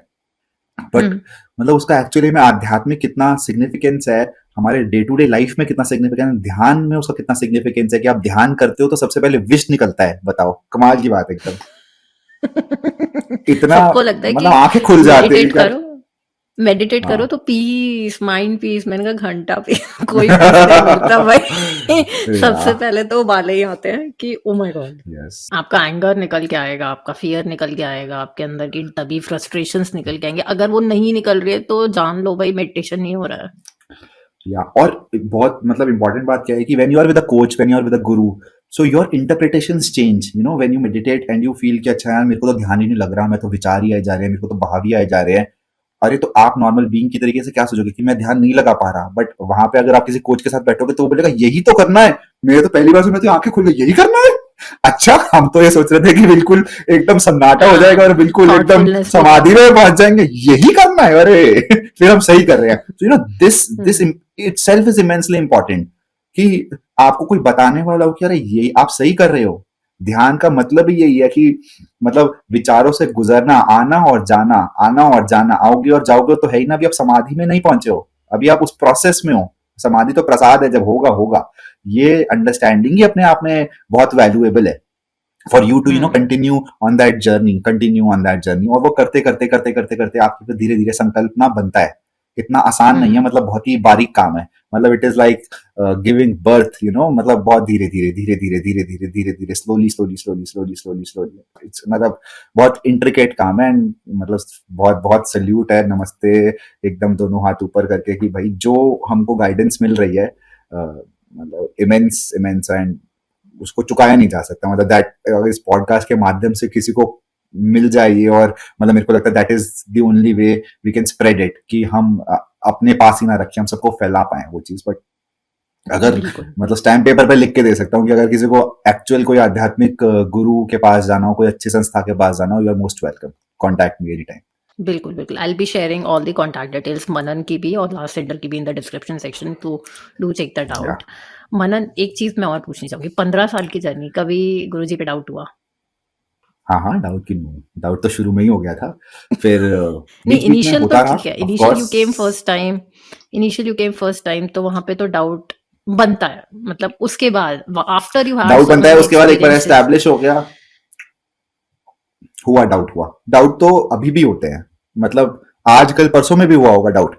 Speaker 2: बट
Speaker 1: हम्म
Speaker 2: मतलब उसका एक्चुअली में आध्यात्मिक कितना सिग्निफिकेंस है, हमारे डे टू डे लाइफ में कितना सिग्निफिकेंस है, ध्यान में उसका कितना सिग्निफिकेंस है कि आप ध्यान करते हो तो सबसे पहले विश निकलता है। बताओ, कमाल की बात है एकदम। इतना
Speaker 1: सबको लगता है
Speaker 2: मतलब
Speaker 1: कि
Speaker 2: आंखें खुल जाती है
Speaker 1: मेडिटेट
Speaker 2: कि यार।
Speaker 1: करो, मेडिटेट करो
Speaker 2: हाँ।
Speaker 1: तो पीस, माइंड पीस। मैंने कहा घंटा पीस कोई पीस नहीं मिलता भाई।
Speaker 2: या
Speaker 1: सबसे पहले तो उबाले ही आते हैं कि ओ माय गॉड,
Speaker 2: यस
Speaker 1: आपका एंगर निकल के आएगा, आपका फियर निकल के आएगा, आपके अंदर की तभी फ्रस्ट्रेशंस निकल के आएंगे। अगर वो नहीं निकल रही है तो जान लो भाई मेडिटेशन नहीं हो रहा है।
Speaker 2: या और बहुत मतलब इंपॉर्टेंट बात क्या है कि when you are with a coach, when you are with a guru, so your interpretations change, when you meditate and you feel कि अच्छा यार मेरे को तो ध्यान ही नहीं लग रहा, मैं तो विचार ही आए जा रहे हैं, मेरे को तो भाव ही आए जा रहे हैं। अरे तो आप नॉर्मल बीइंग की तरीके से क्या सोचोगे कि मैं ध्यान नहीं लगा पा रहा, बट वहां पे अगर आप किसी कोच के साथ बैठोगे तो वो बोलेगा यही तो करना है। मेरे तो पहली बार सुना थी, आंखें खुल गई, यही करना है। अच्छा, हम तो ये सोच रहे थे कि बिल्कुल एकदम सन्नाटा हो जाएगा और
Speaker 1: हाँ,
Speaker 2: बिल्कुल एकदम
Speaker 1: थॉटफुलनेस भी
Speaker 2: समाधि
Speaker 1: ज्यादा।
Speaker 2: में पहुंच जाएंगे, यही करना है, अरे फिर हम सही कर रहे हैं। तो this
Speaker 1: hmm
Speaker 2: itself is immensely important कि आपको कोई बताने वाला हो कि अरे ये आप सही कर रहे हो। ध्यान का मतलब ही यही है कि मतलब विचारों से गुजरना, आना और जाना, आना और जाना, आओगे और जाओगे तो है ही ना। अभी आप समाधि में नहीं पहुंचे हो, अभी आप उस प्रोसेस में हो। समाधि तो प्रसाद है, जब होगा होगा। ये अंडरस्टैंडिंग ही अपने आप में बहुत वैल्यूएबल है for you to
Speaker 1: hmm
Speaker 2: continue on that journey, continue on that journey. और वो करते करते करते करते करते आपकी फिर धीरे धीरे संकल्पना बनता है। इतना आसान नहीं है,
Speaker 1: हम्म
Speaker 2: मतलब बहुत ही बारीक काम है। मतलब it is like giving birth, मतलब बहुत धीरे धीरे धीरे धीरे धीरे धीरे धीरे धीरे slowly slowly slowly slowly slowly slowly, it's मतलब बहुत इंट्रिकेट काम है। एंड मतलब बहुत बहुत सल्यूट है, नमस्ते एकदम दोनों हाथ ऊपर करके कि भाई जो हमको गाइडेंस मिल रही है, मतलब इमेंस इमेंस, एंड उसको चुकाया नहीं जा सकता। मतलब दैट इस पॉडकास्ट के माध्यम से किसी को मिल जाए ये, और मतलब मेरे को लगता है that is the only way we can spread it, कि हम अपने पास ही ना रखें, हम सबको फैला पाए वो चीज। बट अगर
Speaker 1: बिल्कुल।
Speaker 2: मतलब स्टैम्प पेपर पे लिख के दे सकता हूँ कि अगर किसी को एक्चुअल कोई आध्यात्मिक गुरु के पास जाना हो, कोई अच्छी संस्था के पास जाना हो, you are most welcome, contact me any time.
Speaker 1: बिल्कुल बिल्कुल, I will be sharing all the contact details, Manan की भी और लास्ट सेंटर की भी, इन द डिस्क्रिप्शन सेक्शन, तो डू चेक दैट
Speaker 2: या
Speaker 1: आउट। मनन, एक चीज मैं और पूछनी चाहूंगी, 15 साल की जर्नी, कभी गुरुजी पे डाउट हुआ?
Speaker 2: हाँ हाँ, डाउट की नहीं, डाउट तो शुरू में ही हो गया था। फिर
Speaker 1: नहीं,
Speaker 2: बीच बीच में
Speaker 1: इनिशियल तो
Speaker 2: होता रहा,
Speaker 1: ठीक है,
Speaker 2: of
Speaker 1: initial
Speaker 2: course.
Speaker 1: You came first time, initial you came first time तो वहां पे तो डाउट बनता है, मतलब उसके बाद after you had
Speaker 2: doubt
Speaker 1: so
Speaker 2: बनता है,
Speaker 1: मेनी
Speaker 2: उसके बाद एक बार
Speaker 1: एक्सपीरियंसेस।
Speaker 2: एस्टैब्लिश हो गया, हुआ डाउट, हुआ डाउट तो अभी भी होते हैं, मतलब आज कल परसों में भी हुआ होगा डाउट।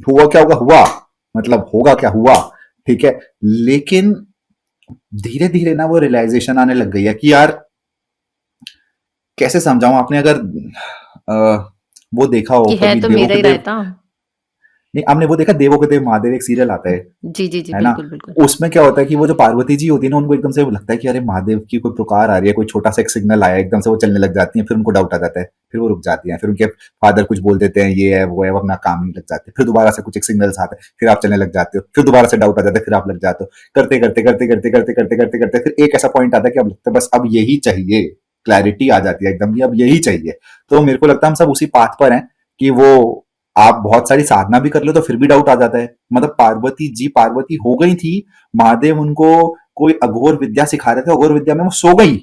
Speaker 2: हुआ क्या होगा, हुआ मतलब होगा क्या, हुआ, ठीक है। लेकिन धीरे धीरे ना वो रियलाइजेशन आने लग गई है कि यार कैसे समझाऊं, आपने अगर वो देखा हो
Speaker 1: कि है
Speaker 2: कभी
Speaker 1: तो
Speaker 2: देवों
Speaker 1: मेरा
Speaker 2: के
Speaker 1: ही
Speaker 2: देव,
Speaker 1: रहता।
Speaker 2: नहीं आपने वो देखा देवों के देव महादेव, एक सीरियल आता
Speaker 1: जी जी जी,
Speaker 2: है ना।
Speaker 1: बिल्कुल बिल्कुल।
Speaker 2: उसमें क्या होता है कि वो जो पार्वती जी होती है ना, उनको एकदम से वो लगता है कि अरे महादेव की कोई पुकार आ रही है, कोई छोटा सा एक सिग्नल आया, एकदम से वो चलने लग जाती है, फिर उनको डाउट आ जाता है, फिर वो रुक जाती हैं, फिर उनके फादर कुछ बोल देते हैं, ये है वो है, वो अपना काम नहीं लग जाते, फिर दोबारा से कुछ एक सिग्नल्स आते हैं, फिर आप चलने लग जाते हो, फिर दोबारा से डाउट आ जाता है, फिर आप लग जाते हो, करते करते करते करते करते करते करते करते फिर एक ऐसा पॉइंट आता है कि अब लगता है बस अब यही चाहिए, क्लैरिटी आ जाती है एकदम, अब यही चाहिए। तो मेरे को लगता है हम सब उसी पाथ पर हैं कि वो आप बहुत सारी साधना भी कर लो तो फिर भी डाउट आ जाता है। मतलब पार्वती जी पार्वती हो गई थी, महादेव उनको कोई अघोर विद्या सिखा रहे थे, अघोर विद्या में वो सो गई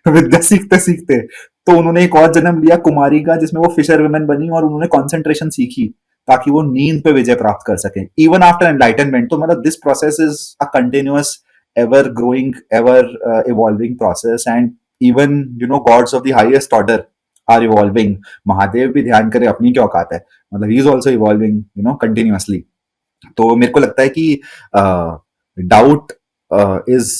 Speaker 2: विद्या सीखते सीखते। तो उन्होंने एक और जन्म लिया कुमारी का, जिसमें वो फिशर वुमेन बनी और उन्होंने कॉन्सेंट्रेशन सीखी ताकि वो नींद पे विजय प्राप्त कर सके इवन आफ्टर एनलाइटनमेंट। तो मतलब this process is a continuous, ever growing, ever evolving process, and even you know gods of the highest order are evolving. Mahadev भी ध्यान करे अपनी क्या औकात है, मतलब he is also evolving you know continuously. तो मेरे को लगता है कि doubt is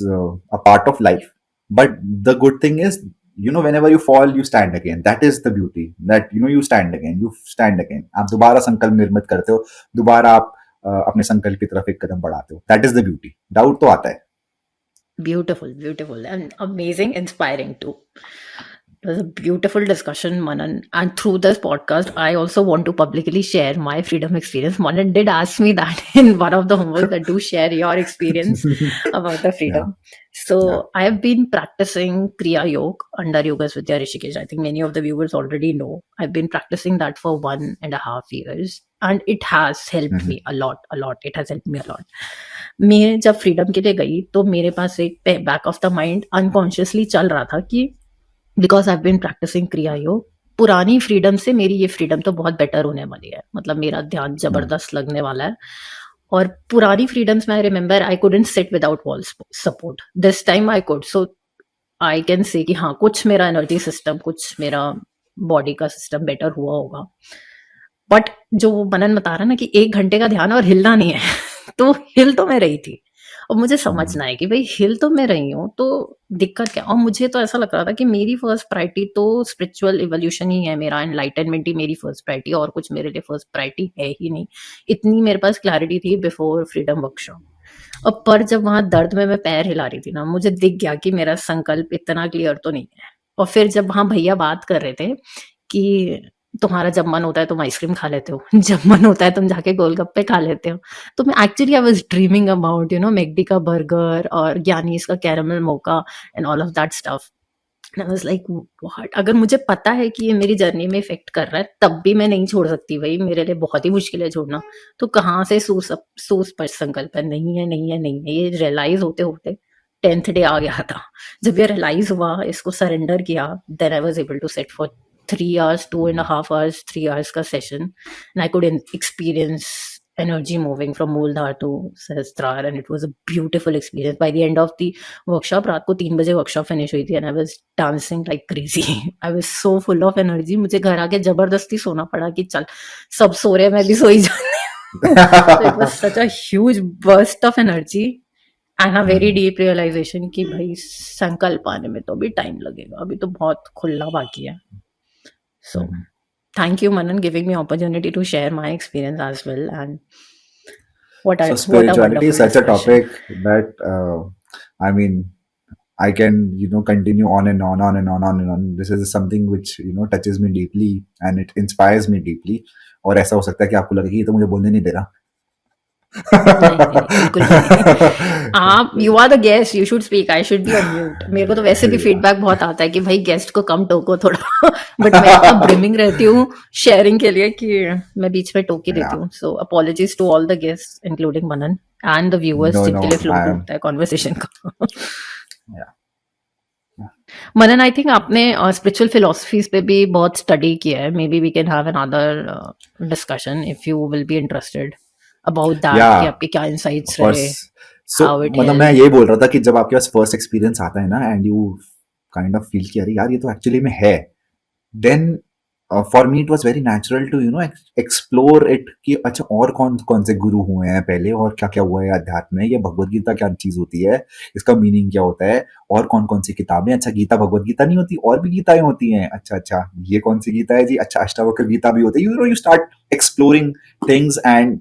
Speaker 2: a part of life, but the good thing is you know whenever you fall you stand again, that is the beauty, that you know you stand again, you stand again, आप दोबारा संकल्प निर्मित करते हो, दोबारा आप अपने संकल्प की तरफ एक कदम बढ़ाते हो, that is the beauty। Doubt तो आता है।
Speaker 1: Beautiful, beautiful, and amazing, inspiring too. It was a beautiful discussion, Manan. And through this podcast, I also want to publicly share my freedom experience. Manan did ask me that in one of the homework that do share your experience about the
Speaker 2: Yeah,
Speaker 1: freedom.
Speaker 2: yeah,
Speaker 1: So I have been practicing Kriya Yoga under Yogas Vidya Rishikesh. I think many of the viewers already know. I've been practicing that for 1.5 years. And it has helped me a lot, a lot. It has helped me a lot. मैं जब फ्रीडम के लिए गई तो मेरे पास एक back of the mind unconsciously चल रहा था कि बिकॉज आई बीन प्रैक्टिसिंग क्रिया योग, पुरानी फ्रीडम से मेरी ये फ्रीडम तो बहुत बेटर होने वाली है, मतलब मेरा ध्यान जबरदस्त लगने वाला है। और पुरानी फ्रीडम्स में I remember I couldn't sit without wall support, this time I could. So I can say कि हाँ, कुछ मेरा एनर्जी सिस्टम, कुछ मेरा बॉडी का सिस्टम बेटर हुआ होगा। बट जो मनन बता रहा ना कि 1 घंटे का ध्यान और हिलना नहीं है तो हिल तो मैं रही थी, और मुझे समझना है कि भाई हिल तो मैं रही हूँ, तो दिक्कत क्या। और मुझे तो ऐसा लग रहा था कि मेरी फर्स्ट प्रायोरिटी तो स्पिरिचुअल इवोल्यूशन ही है, मेरा एनलाइटनमेंट ही मेरी फर्स्ट प्रायोरिटी, और कुछ मेरे लिए फर्स्ट प्रायोरिटी है ही नहीं। इतनी मेरे पास क्लैरिटी थी बिफोर फ्रीडम वर्कशॉप। और पर जब वहां दर्द में मैं पैर हिला रही थी ना, मुझे दिख गया कि मेरा संकल्प इतना क्लियर तो नहीं है। और फिर जब वहां भैया बात कर रहे थे कि तुम्हारा जब मन होता है तुम आइसक्रीम खा लेते हो, जब मन होता है तुम जाके गोलगप्पे खा लेते हो, तो मैं actually I was dreaming about McD का बर्गर और ज्ञानीज का caramel mocha and all of that stuff. I was like what, अगर मुझे पता है कि ये मेरी जर्नी में इफेक्ट कर रहा है तब भी मैं नहीं छोड़ सकती भाई, मेरे लिए बहुत ही मुश्किल है छोड़ना। तो कहाँ से सोच पर संकल्प है, नहीं है नहीं है नहीं है, ये रियलाइज होते होते 10th डे आ गया था। जब ये रियलाइज हुआ, इसको सरेंडर किया, then I was able to set for 3 hours, 2.5 hours, 3 hours का session, and I could experience energy moving from Mooladhara to Sahasrar, and it was a beautiful experience. By the end of the workshop, रात को 3 बजे वर्कशॉप फिनिश हुई थी, and I was dancing like crazy. I was so full of energy. मुझे घर आके जबरदस्ती सोना पड़ा कि चल सब सो रहे, मैं भी सोई जाने। So it was such a huge burst of energy and a very deep realization कि भाई संकल्प आने में तो अभी टाइम लगेगा, अभी तो बहुत खुलना बाकी है। So thank you, Manan, giving me opportunity to share my experience as well. And what
Speaker 2: So
Speaker 1: what a
Speaker 2: spirituality is
Speaker 1: wonderful
Speaker 2: such a
Speaker 1: discussion.
Speaker 2: topic that I mean I can you know continue on and on and on and on. This is something which you know touches me deeply and it inspires me deeply. और ऐसा हो सकता है कि आपको लगे कि ये तो मुझे बोलने नहीं दे रहा।
Speaker 1: नहीं नहीं नहीं, बिल्कुल भी नहीं। आप you are the guest, you should speak, I should be on mute. मेरे को तो वैसे भी फीडबैक बहुत आता है कि भाई गेस्ट को कम टोको थोड़ा बट मैं इतना ब्रिमिंग रहती हूँ शेयरिंग के लिए कि मैं बीच में टोक ही देती
Speaker 2: Yeah.
Speaker 1: हूँ। So apologies to all the guest including Manan and the viewers
Speaker 2: No,
Speaker 1: जिनके
Speaker 2: no,
Speaker 1: लिए फ्लो
Speaker 2: I am.
Speaker 1: टूटता है कॉन्वर्सेशन का।
Speaker 2: Yeah.
Speaker 1: मनन, आई थिंक आपने स्पिरिचुअल फिलोसफीज पे भी बहुत स्टडी किया है. Maybe we can have another discussion if you will be interested about that, कि
Speaker 2: या
Speaker 1: आपके क्या
Speaker 2: ऑफ
Speaker 1: इंसाइट्स
Speaker 2: कोर्स.
Speaker 1: रहे,
Speaker 2: सो
Speaker 1: हाउ इट
Speaker 2: मतलब मैं
Speaker 1: हेल्प.
Speaker 2: यही बोल रहा था कि जब आपके पास फर्स्ट एक्सपीरियंस आता है ना, and you kind of feel कि अरे यार ये तो एक्चुअली में है, then for me it was very natural to explore it कि अच्छा और कौन कौन से गुरु हुए हैं पहले, और क्या क्या हुआ है अध्यात्म में, ये भगवत गीता क्या चीज होती है, इसका मीनिंग क्या होता है, और कौन कौन सी किताबें, अच्छा गीता भगवत गीता नहीं होती, और भी गीताएं होती हैं, अच्छा अच्छा ये कौन सी गीता है जी, अच्छा अष्टावक्र गीता भी होती है, you start exploring things. And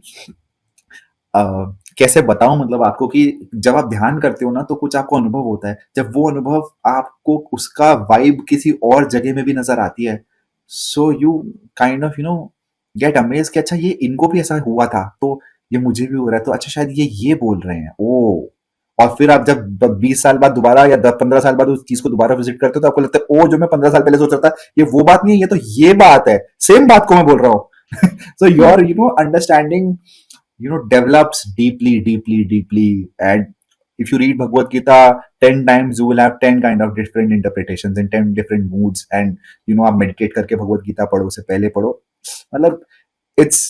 Speaker 2: कैसे बताऊं मतलब आपको कि जब आप ध्यान करते हो ना तो कुछ आपको अनुभव होता है, जब वो अनुभव आपको उसका वाइब किसी और जगह में भी नजर आती है, so you kind of get amaze कि अच्छा ये इनको भी ऐसा हुआ था, तो ये मुझे भी हो रहा है, तो अच्छा शायद ये बोल रहे हैं ओ. और फिर आप जब 20 साल बाद दोबारा या 15 साल बाद उस चीज को दोबारा विजिट करते हो तो आपको लगता है ओ जो मैं 15 साल पहले सोच रहा था ये वो बात नहीं है, ये तो ये बात है, सेम बात को मैं बोल रहा हूँ. So your understanding develops deeply, and if you read Bhagavad Gita 10 times you will have 10 kind of different interpretations in 10 different moods. And आप meditate करके भगवत गीता पढ़ो, उससे पहले पढ़ो, मतलब it's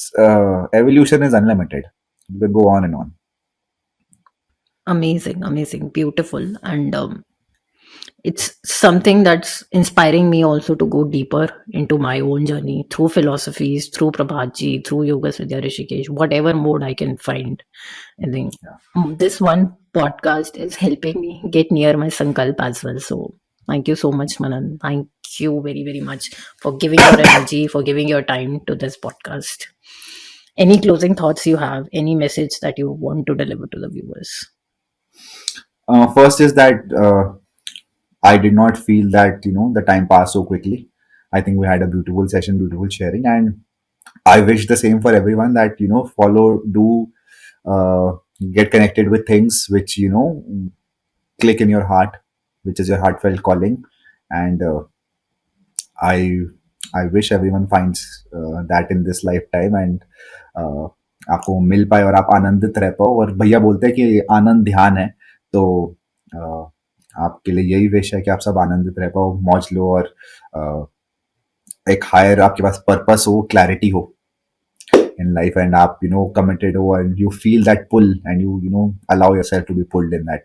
Speaker 2: evolution is unlimited, you can go on and on.
Speaker 1: Amazing, amazing, beautiful. And it's something that's inspiring me also to go deeper into my own journey through philosophies, through Prabhatji, through Yoga Vidya Rishikesh, whatever mode I can find. I think this one podcast is helping me get near my Sankalp as well. So thank you so much, Manan. Thank you very, very much for giving your energy, for giving your time to this podcast. Any closing thoughts you have, any message that you want to deliver to the viewers?
Speaker 2: First is that I did not feel that the time passed so quickly. I think we had a beautiful session, beautiful sharing, and I wish the same for everyone, that follow, do get connected with things which click in your heart, which is your heartfelt calling. And I I wish everyone finds that in this lifetime, and आपको मिल पाए और आप आनंदित रह पाओ. और भैया बोलते हैं कि आनंद ध्यान है, तो आपके लिए यही विश है कि आप सब आनंदित रह पाओ, मौज लो, और एक हायर आपके पास पर्पस हो, क्लैरिटी हो in life, and आप committed हो, and you feel that pull, and you allow yourself to be pulled in that.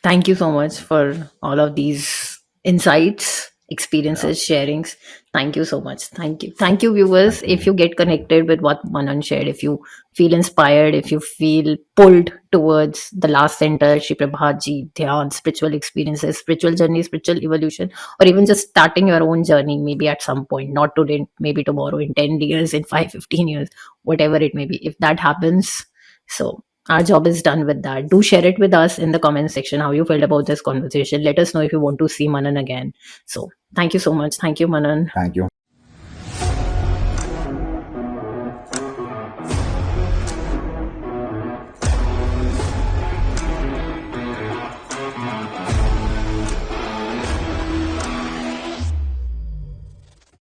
Speaker 1: Thank you so much for all of these insights,
Speaker 2: Yeah,
Speaker 1: experiences, sharings. Thank you so much. Thank you. Thank you, viewers.
Speaker 2: thank you.
Speaker 1: If you get connected with what Manan shared, if you feel inspired, if you feel pulled towards the last center, Shri Prabhatji, Dhyan, spiritual experiences, spiritual journey, spiritual evolution, or even just starting your own journey, maybe at some point, not today, maybe tomorrow, in 10 years, in 5, 15 years, whatever it may be. If that happens, so our job is done with that. Do share it with us in the comment section how you felt about this conversation. Let us know if you want to see Manan again. So thank you so much. Thank you, Manan.
Speaker 2: Thank you.